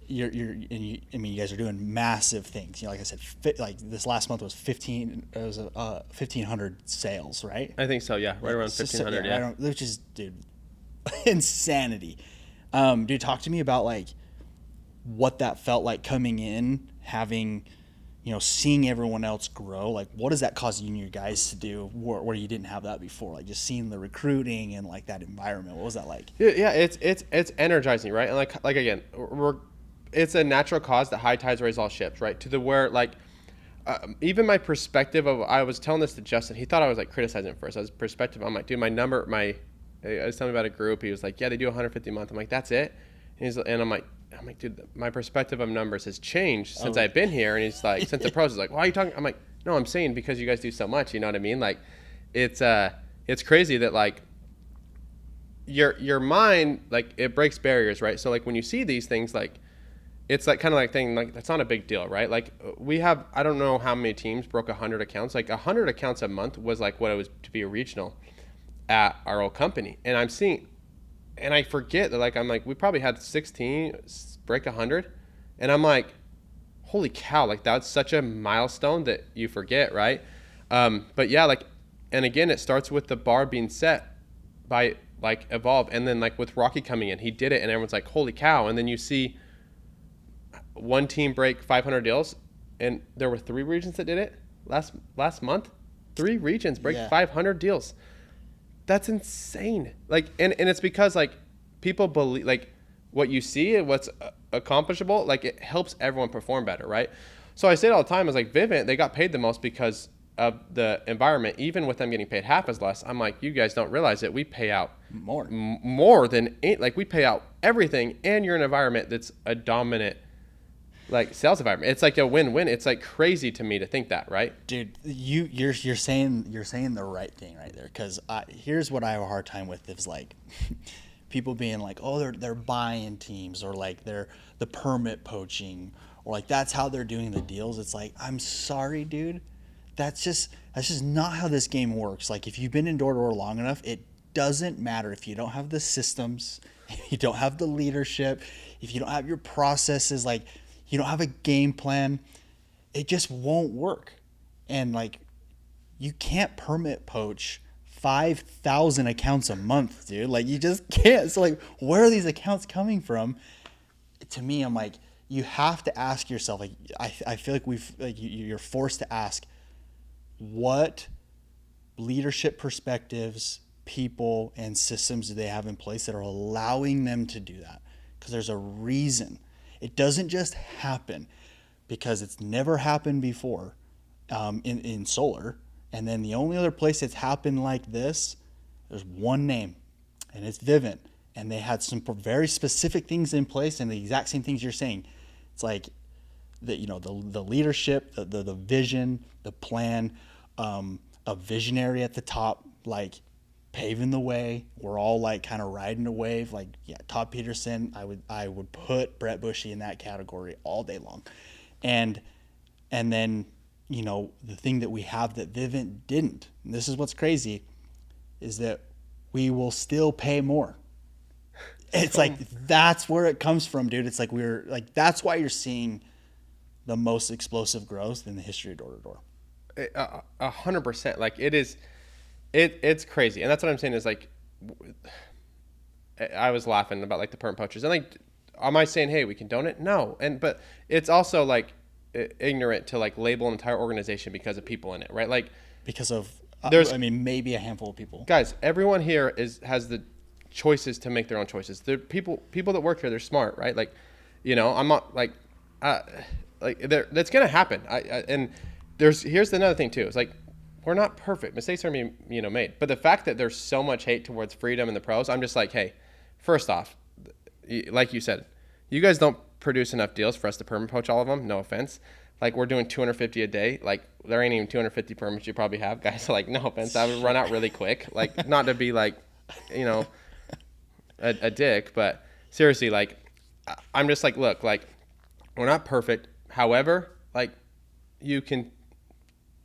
I mean, you guys are doing massive things. You know, like I said, like, this last month was 1,500 sales, right? I think so, yeah. Right around 1,500, yeah. Which is, dude, insanity. Dude, talk to me about, like, what that felt like coming in, having, you know, seeing everyone else grow. Like, what does that cause you and your guys to do where you didn't have that before? Like, just seeing the recruiting and, like, that environment. What was that like? Yeah, it's energizing, right? And like again, it's a natural cause that high tides raise all ships, right? To the where, like, even my perspective of, I was telling this to Justin, he thought I was, like, criticizing it first. As perspective, I'm like, dude, my I was telling me about a group. He was like, yeah, they do 150 a month. I'm like, that's it. And I'm like, dude, my perspective of numbers has changed since I've been here. And he's like, since the pros, he's like, why are you talking? I'm like, no, I'm saying because you guys do so much. You know what I mean? Like, it's crazy that like your mind, like it breaks barriers, right? So like when you see these things, like it's like kind of like thing like that's not a big deal, right? Like we have, I don't know how many teams broke 100 accounts. Like 100 accounts a month was like what it was to be a regional at our old company. And I'm seeing, and I forget that like I'm like we probably had 16 break 100, and I'm like, holy cow, like that's such a milestone that you forget, right? But yeah, like, and again, it starts with the bar being set by like Evolve, and then like with Rocky coming in, he did it, and everyone's like, holy cow. And then you see one team break 500 deals, and there were 3 regions that did it last month. 3 regions break 500 deals. That's insane. Like, and it's because like people believe like what you see and what's accomplishable, like it helps everyone perform better, right? So I say it all the time. I was like, Vivint, they got paid the most because of the environment, even with them getting paid half as less. I'm like, you guys don't realize it. We pay out more than like we pay out everything, and you're in an environment that's a dominant like sales environment. It's like a win-win. It's like crazy to me to think that, right? Dude, you're saying the right thing right there, because here's what I have a hard time with is like people being like, oh, they're buying teams, or like they're the permit poaching, or like that's how they're doing the deals. It's like, I'm sorry, dude, that's just not how this game works. Like if you've been in door-to-door long enough, it doesn't matter if you don't have the systems, if you don't have the leadership, if you don't have your processes, like you don't have a game plan, it just won't work. And like, you can't permit poach 5,000 accounts a month, dude. Like you just can't. So like, where are these accounts coming from? To me, I'm like, you have to ask yourself, like, I feel like you're forced to ask, what leadership perspectives, people, and systems do they have in place that are allowing them to do that? Because there's a reason. It doesn't just happen because it's never happened before in solar. And then the only other place it's happened like this, there's one name, and it's Vivint. And they had some very specific things in place, and the exact same things you're saying. It's like the leadership, the vision, the plan, a visionary at the top, like paving the way. We're all like kind of riding a wave. Like, yeah, Todd Peterson, I would put Brett Bushy in that category all day long. And then, the thing that we have that Vivint didn't, and this is what's crazy, is that we will still pay more. It's like, that's where it comes from, dude. It's like, that's why you're seeing the most explosive growth in the history of door-to-door. 100%. Like it is, it's crazy. And that's what I'm saying is like, I was laughing about like the perm poachers, and like, am I saying, hey, we condone it? No. But it's also like ignorant to like label an entire organization because of people in it, right? Like because of, maybe a handful of people. Guys, everyone here has the choices to make their own choices. The people that work here, they're smart, right? Like, I'm not like, that's gonna happen. And here's another thing too. It's like, we're not perfect. Mistakes are being, made. But the fact that there's so much hate towards freedom and the pros, I'm just like, hey, first off, like you said, you guys don't produce enough deals for us to permit poach all of them. No offense. Like we're doing 250 a day. Like there ain't even 250 permits you probably have, guys. Like no offense, that would run out really quick. Like not to be like, a dick, but seriously, like I'm just like, look, like we're not perfect. However, like you can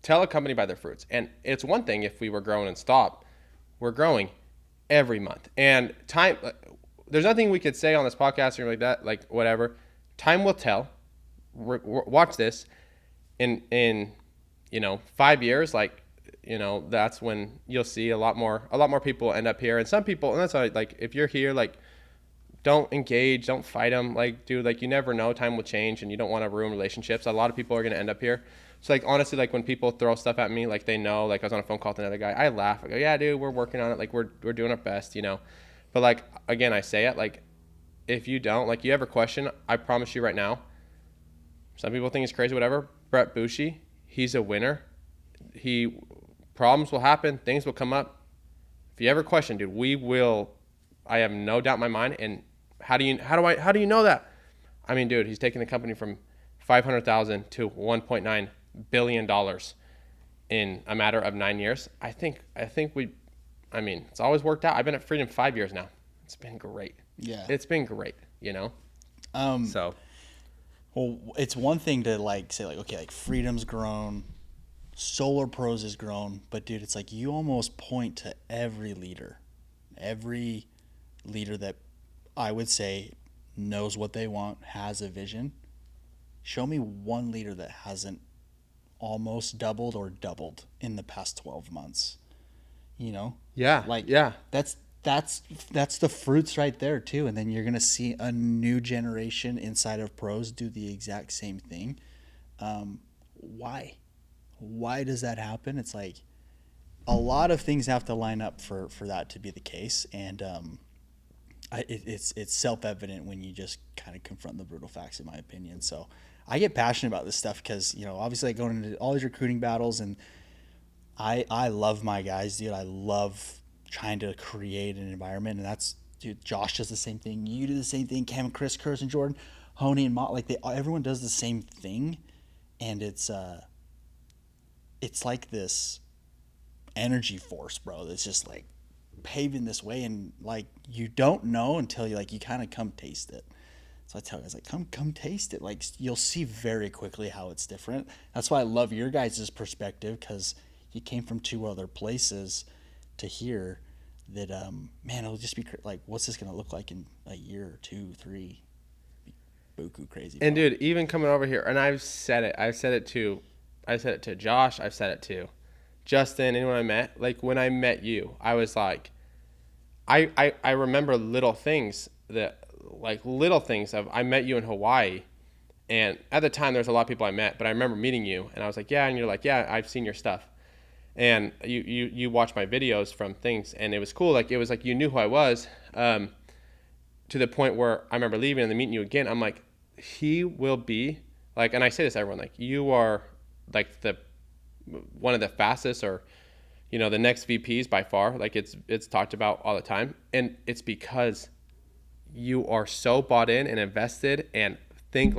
tell a company by their fruits. And it's one thing if we were growing and stopped. We're growing every month. And time, there's nothing we could say on this podcast or like that, like whatever. Time will tell. Watch this. In 5 years, like, that's when you'll see a lot more people end up here. And some people, and that's why, like, if you're here, like, don't engage, don't fight them. Like, dude, like, you never know. Time will change, and you don't want to ruin relationships. A lot of people are going to end up here. So, like, honestly, like, when people throw stuff at me, like, they know, like, I was on a phone call with another guy. I laugh. I go, yeah, dude, we're working on it. Like, we're doing our best, But, like, again, I say it, like, if you don't, like, you ever question, I promise you right now, some people think it's crazy, whatever. Brett Bushy, he's a winner. Problems will happen. Things will come up. If If you ever question, dude, we will. I have no doubt in my mind. And how do you know that? I mean, dude, he's taking the company from 500,000 to 1.9 billion dollars in a matter of 9 years. I think it's always worked out. I've been at Freedom 5 years now. It's been great. Yeah. It's been great, So Well, it's one thing to say okay, Freedom's grown, Solar Pros has grown, but dude, it's you almost point to every leader that I would say knows what they want, has a vision. Show me one leader that hasn't almost doubled or doubled in the past 12 months. Yeah. Yeah. That's the fruits right there too. And then you're going to see a new generation inside of pros do the exact same thing. Why does that happen? It's a lot of things have to line up for that to be the case. And, it's self-evident when you just kind of confront the brutal facts, in my opinion. So I get passionate about this stuff because, obviously going into all these recruiting battles, and I love my guys, dude. I love trying to create an environment, and that's, dude, Josh does the same thing. You do the same thing. Cam, Chris, Curse, and Jordan, Honey, and Mott, everyone does the same thing, and it's like this energy force, bro. That's just paving this way, and you don't know until you kind of come taste it. So I tell guys come taste it. You'll see very quickly how it's different. That's why I love your guys' perspective, because you came from two other places to hear that. Man, it'll just be what's this gonna look like in a year or 2, 3? Buku crazy. And dude, even coming over here, and I've said it to Josh. I've said it to Justin. Anyone I met, when I met you, I was I remember little things of, I met you in Hawaii, and at the time there's a lot of people I met, but I remember meeting you, and I was yeah, and you're yeah, I've seen your stuff, and you watched my videos from things, and it was cool. It was you knew who I was, to the point where I remember leaving and then meeting you again. I'm he will be and I say this to everyone, you are the one of the fastest, or the next VPs by far. It's talked about all the time, and it's because you are so bought in and invested, and think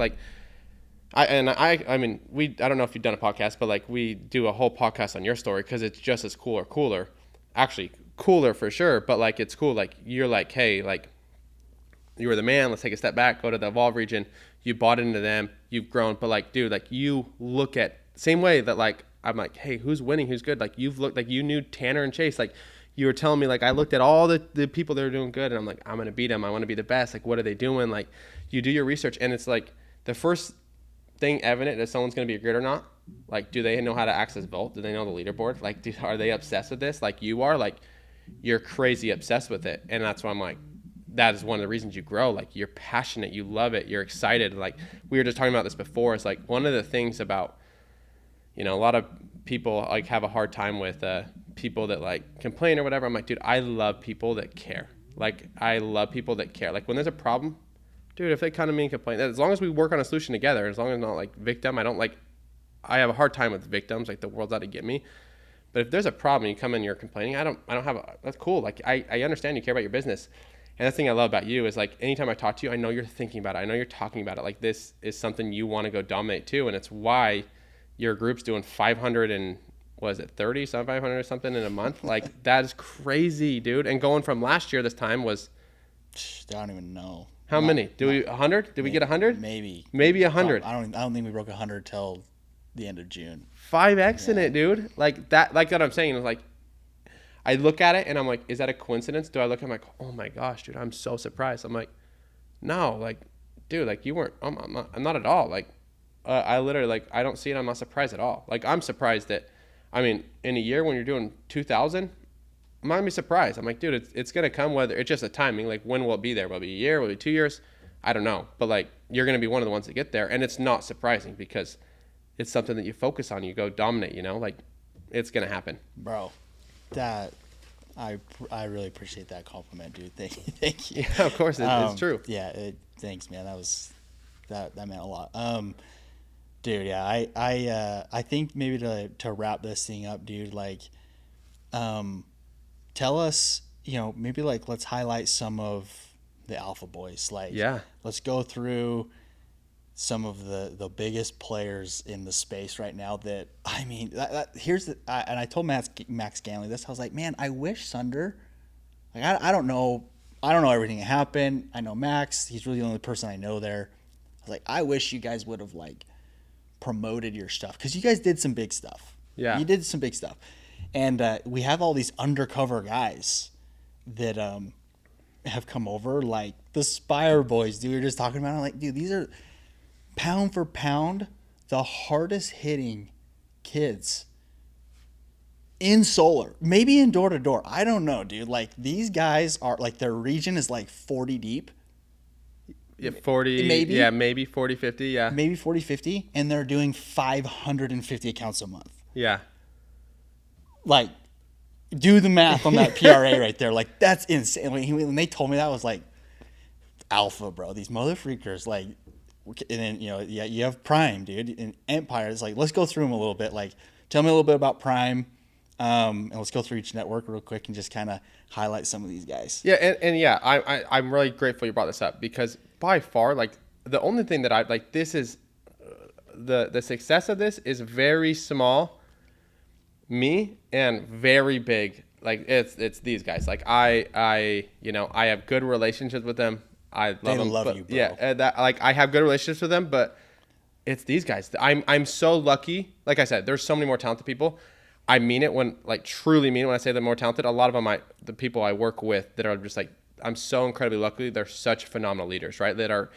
I mean, I don't know if you've done a podcast, but we do a whole podcast on your story, because it's just as cool or cooler, actually cooler for sure. But it's cool. You're hey, you were the man. Let's take a step back, go to the Evolve region. You bought into them. You've grown. But dude, you look at same way that I'm hey, who's winning? Who's good? You've looked, you knew Tanner and Chase. You were telling me, I looked at all the people that are doing good, and I'm I'm going to beat them. I want to be the best. What are they doing? You do your research, and it's the first thing evident that someone's going to be great or not. Do they know how to access Vault? Do they know the leaderboard? Are they obsessed with this? You are, you're crazy obsessed with it. And that's why I'm that is one of the reasons you grow. You're passionate, you love it, you're excited. We were just talking about this before. It's one of the things about, a lot of people have a hard time with people that complain or whatever. I'm dude, I love people that care. I love people that care. When there's a problem, dude, if they come to me and complain, as long as we work on a solution together, as long as I'm not victim, I don't I have a hard time with victims. The world's out to get me. But if there's a problem and you come in and you're complaining, I don't have that's cool. I understand you care about your business. And the thing I love about you is anytime I talk to you, I know you're thinking about it. I know you're talking about it. This is something you want to go dominate too. And it's why your group's doing 500 and was it 30, 500 or something in a month? That is crazy, dude. And going from last year, this time was, I don't even know. How many? 100? Did we get 100? Maybe 100. I don't think we broke 100 till the end of June. 5x in it, dude. That. What I'm saying is I look at it and I'm is that a coincidence? Do I look? I'm oh my gosh, dude, I'm so surprised. I'm no, dude, you weren't. I'm not at all. I literally I don't see it. I'm not surprised at all. I'm surprised that, in a year when you're doing 2,000, I'm not gonna be surprised. I'm dude, it's gonna come. Whether it's just a timing. When will it be there? Will it be a year? Will it be 2 years? I don't know. But you're gonna be one of the ones that get there, and it's not surprising because it's something that you focus on. You go dominate. It's gonna happen, bro. That I really appreciate that compliment, dude. Thank you. Yeah, of course, it's true. Yeah, thanks, man. That meant a lot. Dude, yeah, I think maybe to wrap this thing up, dude, tell us, maybe like let's highlight some of the alpha boys. Like, Yeah. let's go through some of the biggest players in the space right now. That I mean, here's the and I told Max Ganley this. I was like, man, I wish Sunder. Like, I don't know. I don't know everything that happened. I know Max. He's really the only person I know there. I was like, I wish you guys would have like promoted your stuff, because you guys did some big stuff. Yeah. You did some big stuff, and we have all these undercover guys that have come over, like the Spire boys. Dude, we were just talking about it. Like, dude, these are pound for pound the hardest hitting kids in solar, maybe in door to door. I don't know, dude. Like, these guys are like, their region is like 40 deep. Yeah, 40, Maybe. yeah, maybe 40, 50, yeah. Maybe 40, 50, and they're doing 550 accounts a month. Yeah. Like, do the math on that PRA right there. Like, that's insane. When they told me that, I was like, alpha, bro. These mother freakers. Like, and then, yeah, you have Prime, dude. And Empire. It's like, let's go through them a little bit. Like, tell me a little bit about Prime. And let's go through each network real quick and just kind of highlight some of these guys. Yeah, and yeah, I'm really grateful you brought this up, because by far, like, the only thing that I like, this is the success of this is very small, me, and very big. Like, it's these guys. Like, I have good relationships with them. I love They them. love but you, bro. Yeah, that, like, I have good relationships with them, but it's these guys. I'm so lucky. Like I said, there's so many more talented people. I mean it when, like, truly mean it when I say they're more talented. A lot of them, the people I work with that are just like, I'm so incredibly lucky. They're such phenomenal leaders, right? That are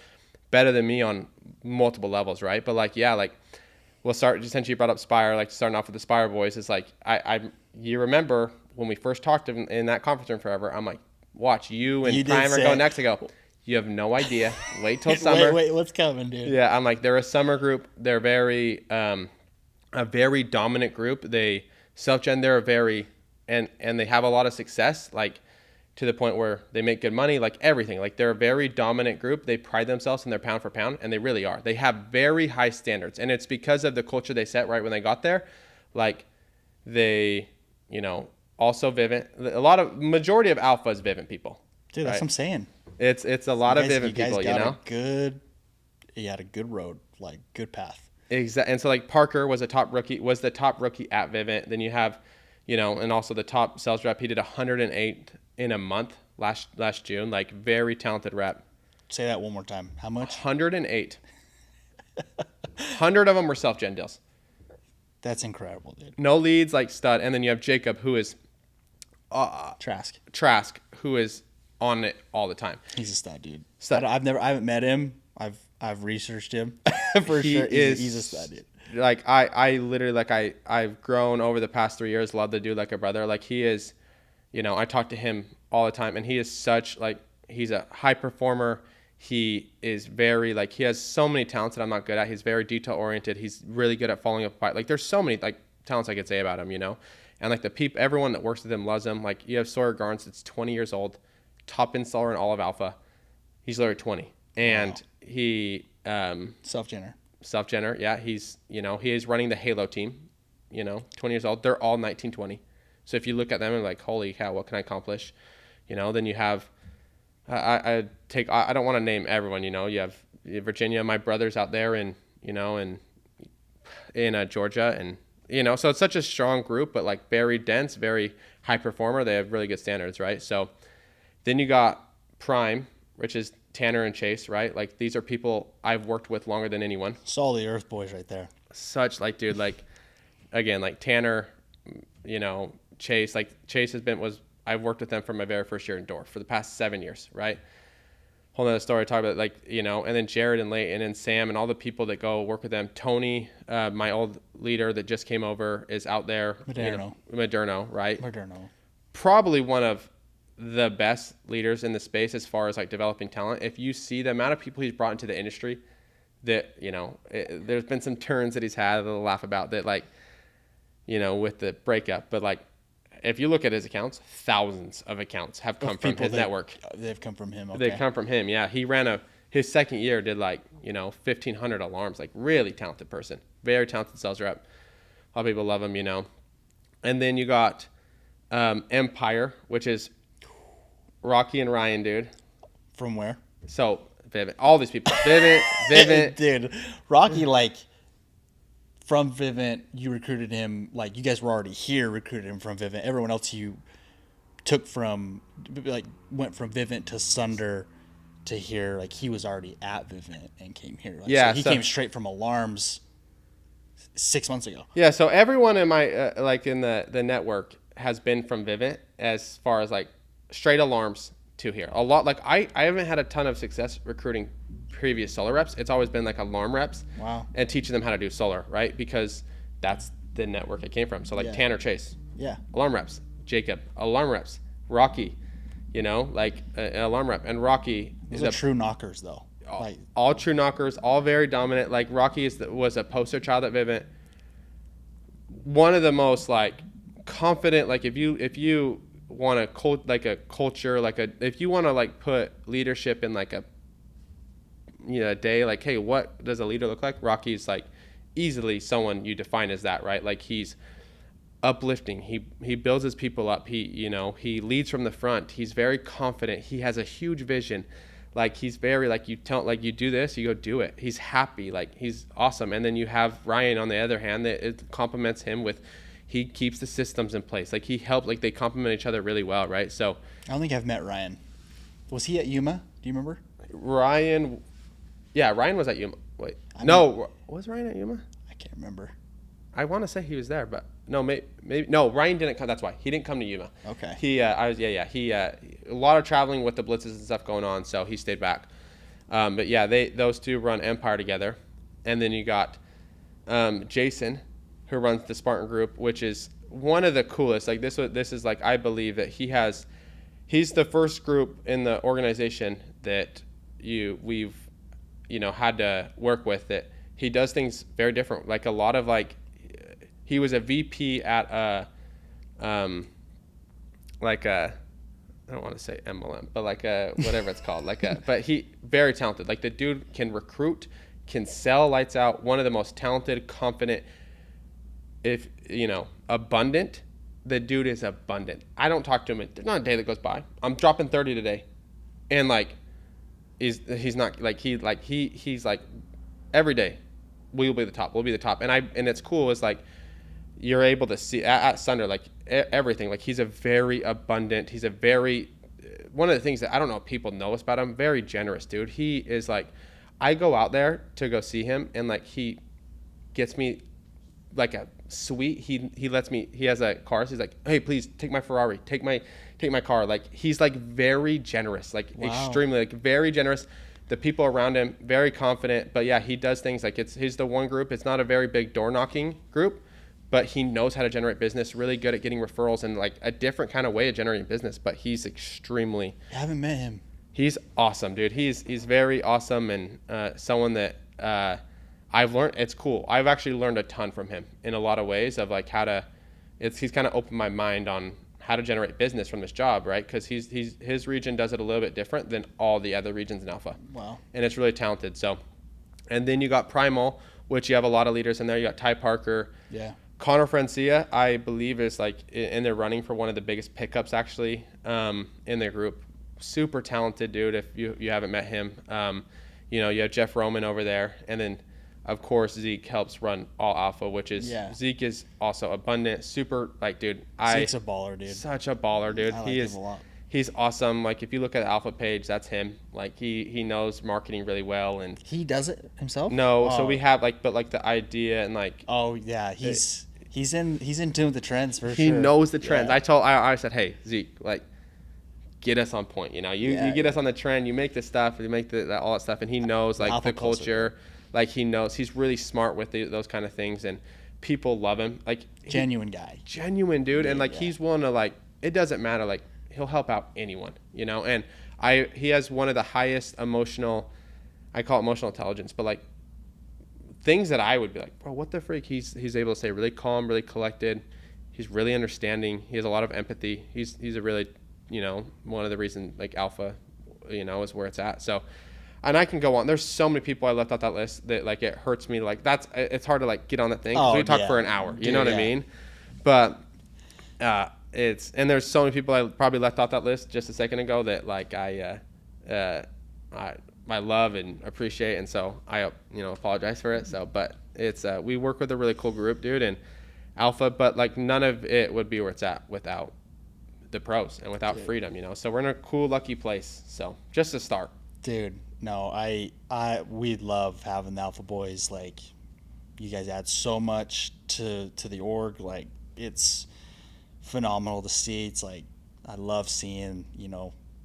better than me on multiple levels, right? But like, yeah, like, we'll start, just since you brought up Spire, like, starting off with the Spire boys, it's like, you remember when we first talked in that conference room forever, I'm like, watch, you and Prime are going next. I go, you have no idea. Wait till summer. Wait, what's coming, dude? Yeah, I'm like, they're a summer group. They're very, a very dominant group. They self-gen, they're a very, and they have a lot of success, like, to the point where they make good money, like everything. Like, they're a very dominant group. They pride themselves in their pound for pound, and they really are. They have very high standards, and it's because of the culture they set right when they got there. Like, they, also Vivint. Majority of alpha is Vivint people. Dude, that's what I'm saying. It's a lot of Vivint people, You had a good road, like, good path. Exactly. And so, like, Parker was the top rookie at Vivint. Then you have, and also the top sales rep. He did 108 in a month last June. Like, very talented rep. Say that one more time. How much? 108. 100 of them were self-gen deals. That's incredible, dude. No leads, like, stud. And then you have Jacob, who is Trask, who is on it all the time. He's a stud, dude. Stud. I haven't met him. I've researched him for sure. He's a stud, dude. Like, I literally, like, I've grown over the past 3 years, love the dude like a brother. Like, he is, I talk to him all the time, and he is such, like, he's a high performer. He is very, like, he has so many talents that I'm not good at. He's very detail oriented. He's really good at following up a fight. Like, there's so many, like, talents I could say about him, and, like, everyone that works with him loves him. Like, you have Sawyer Garnes that's 20 years old, top installer in all of alpha. He's literally 20, and wow. He self-gener. Yeah, he's, he is running the Halo team, 20 years old. They're all 19, 20. So if you look at them and like, holy cow, what can I accomplish? Then you have, I don't want to name everyone, you have Virginia, my brother's out there in Georgia, and, so it's such a strong group, but like very dense, very high performer. They have really good standards, right? So then you got Prime, which is Tanner and Chase, right? Like, these are people I've worked with longer than anyone. Saw the Earth boys right there. Such, like, dude, like, again, like Tanner, Chase, like, I've worked with them from my very first year in Door for the past 7 years, right? Whole nother story, talk about, like, and then Jared and Leighton and Sam and all the people that go work with them. Tony, my old leader that just came over, is out there. Moderno, right? Moderno. Probably one of the best leaders in the space as far as like developing talent. If you see the amount of people he's brought into the industry, that there's been some turns that he's had that I'll laugh about, that, like, with the breakup, but like, if you look at his accounts, thousands of accounts have come from his network. They've come from him. Okay. They've come from him. Yeah, he ran his second year did, like, 1,500 alarms. Like, really talented person, very talented sales rep. A lot of people love him, And then you got Empire, which is Rocky and Ryan, dude. From where? So Vivint, all these people, Vivint. Dude, Rocky, like, from Vivint, you recruited him, like, you guys were already here, recruited him from Vivint. Everyone else you took from, like, went from Vivint to Sunder to here, like, he was already at Vivint and came here. Like, Yeah, so he so- came straight from Alarms 6 months ago. Yeah, so everyone in my like in the network has been from Vivint as far as like straight alarms to here. A lot like I haven't had a ton of success recruiting previous solar reps. It's always been like alarm reps. Wow. And teaching them how to do solar, right? Because that's the network it came from. So like Yeah. Tanner Chase, Yeah. alarm reps. Jacob, alarm reps. Rocky, you know, like an alarm rep. And Rocky Those is are true knockers, though. Like, all true knockers, all very dominant. Like Rocky was a poster child at Vivint. One of the most like confident. Like if you want a culture, if you want to like put leadership in like a day, like hey, what does a leader look like? Rocky's like easily someone you define as that, right? Like he's uplifting. He builds his people up. He leads from the front. He's very confident. He has a huge vision. Like he's very like you do this, you go do it. He's happy, like he's awesome. And then you have Ryan on the other hand that it complements him with he keeps the systems in place. Like he helped, like they complement each other really well, right? So I don't think I've met Ryan. Was he at Yuma? Do you remember? Ryan was at Yuma. Wait, was Ryan at Yuma? I can't remember. I want to say he was there, but no, maybe no. Ryan didn't come. That's why he didn't come to Yuma. Okay. He, He, a lot of traveling with the blitzes and stuff going on, so he stayed back. But yeah, those two run Empire together, and then you got Jason, who runs the Spartan Group, which is one of the coolest. Like this is like I believe that he's the first group in the organization that we've had to work with that he does things very different. Like a lot of like. He was a VP at I don't want to say MLM, but like whatever it's called, but he very talented. Like the dude can recruit, can sell lights out. One of the most talented, confident, abundant. The dude is abundant. I don't talk to him. There's not a day that goes by. I'm dropping 30 today, and like, he's not like he's like every day, we'll be the top. We'll be the top, and it's cool. It's like. You're able to see at Sunder like everything. Like he's a very abundant. He's a very one of the things that I don't know if people know about him. Very generous dude. He is like, I go out there to go see him, and like he gets me like a suite. He lets me. He has a car. So he's like, hey, please take my Ferrari. Take my car. Like he's like very generous. Like extremely like very generous. The people around him very confident. But yeah, he does things like he's the one group. It's not a very big door knocking group. But he knows how to generate business, really good at getting referrals and like a different kind of way of generating business. But he's extremely. I haven't met him. He's awesome, dude. He's very awesome and someone that I've learned. It's cool. I've actually learned a ton from him in a lot of ways of like how to. He's kind of opened my mind on how to generate business from this job, right? Because his region does it a little bit different than all the other regions in Alpha. Wow. And it's really talented. So, and then you got Primal, which you have a lot of leaders in there. You got Ty Parker. Yeah. Connor Francia, I believe, is like in their running for one of the biggest pickups actually in their group. Super talented dude. If you haven't met him, you have Jeff Roman over there, and then of course Zeke helps run all Alpha, which is Zeke is also abundant. Super like dude. Zeke's a baller, dude. Such a baller, dude. I like He him is. a lot. He's awesome. Like if you look at the Alpha page, that's him. Like he knows marketing really well and. He does it himself? No, Oh. so we have but the idea and like. Oh yeah, he's in tune with the trends for sure. He knows the trends. Yeah. I said, hey Zeke, like, get us on point. You get us on the trend. You make the stuff. You make all that stuff, and he knows like Alpha the culture. Like he knows. He's really smart with those kind of things, and people love him. Like Genuine guy. Genuine dude, and like Yeah. he's willing to like. It doesn't matter. Like he'll help out anyone. And he has one of the highest emotional. I call it emotional intelligence, but like. Things that I would be like, bro, what the freak? He's able to stay really calm, really collected. He's really understanding. He has a lot of empathy. He's a really, one of the reasons like Alpha, is where it's at. So, and I can go on. There's so many people I left out that list that like it hurts me. Like it's hard to like get on that thing. 'Cause we talk for an hour. You know what I mean? But and there's so many people I probably left off that list just a second ago that like I love and appreciate, and so I apologize for it. So, but it's we work with a really cool group, dude, and Alpha, but like none of it would be where it's at without the pros and without freedom, So we're in a cool, lucky place. So just to start, Dude, no, we love having the Alpha Boys. Like, you guys add so much to the org. Like, it's phenomenal to see. It's like, I love seeing,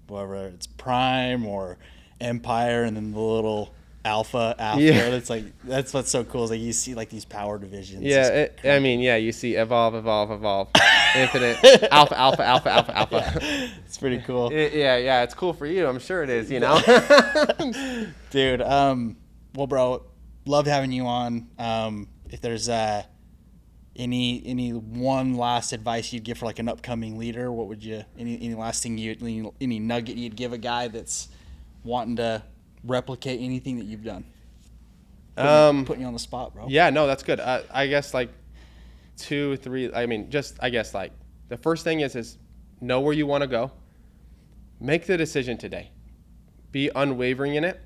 whether it's Prime or Empire and then the little Alpha after. Yeah. It's like, that's what's so cool is like you see like these power divisions. yeah. You see evolve, infinite, alpha. It's pretty cool. Yeah. It's cool for you. I'm sure it is. Dude, well, bro, loved having you on. If there's any one last advice you'd give for like an upcoming leader, what would you any last thing any nugget you'd give a guy that's wanting to replicate anything that you've done? Putting you on the spot, bro. Yeah, no, that's good. I guess like 2, 3. I mean, I guess like the first thing is know where you want to go. Make the decision today. Be unwavering in it.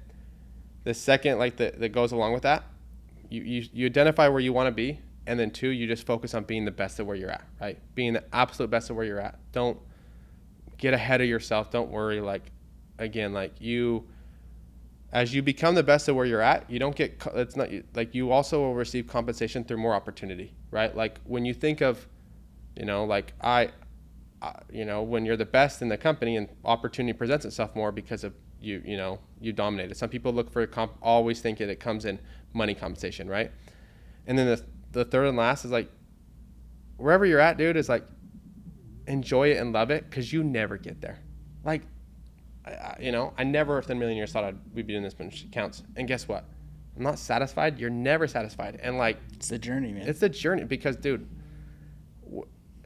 The second, like that goes along with that, you identify where you want to be, and then 2, you just focus on being the best at where you're at. Right, being the absolute best at where you're at. Don't get ahead of yourself. Don't worry. Like, again, like as you become the best at where you're at, you don't get, it's not like you also will receive compensation through more opportunity, right? Like when you think of, like when you're the best in the company and opportunity presents itself more because of you dominated. Some people look for always think it comes in money compensation, right? And then the third and last is like, wherever you're at, dude, is like, enjoy it and love it because you never get there. Like, I never within a million years thought we'd be doing this many counts. And guess what? I'm not satisfied. You're never satisfied. And like, It's the journey, man. it's the journey because, dude,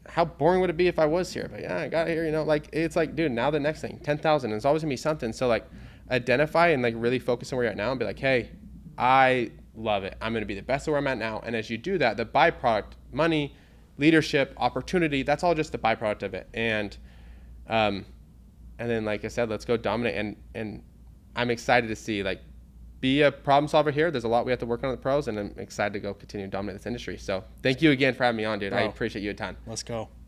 how boring would it be if I was here? But yeah, I got here, like, it's like, dude, now the next thing, 10,000, it's always gonna be something. So like identify and like really focus on where you're at now and be like, hey, I love it. I'm going to be the best of where I'm at now. And as you do that, the byproduct, money, leadership, opportunity, that's all just the byproduct of it. And then, like I said, let's go dominate. And I'm excited to see, like, be a problem solver here. There's a lot we have to work on with the pros, and I'm excited to go continue to dominate this industry. So thank you again for having me on, dude. Bro, I appreciate you a ton. Let's go.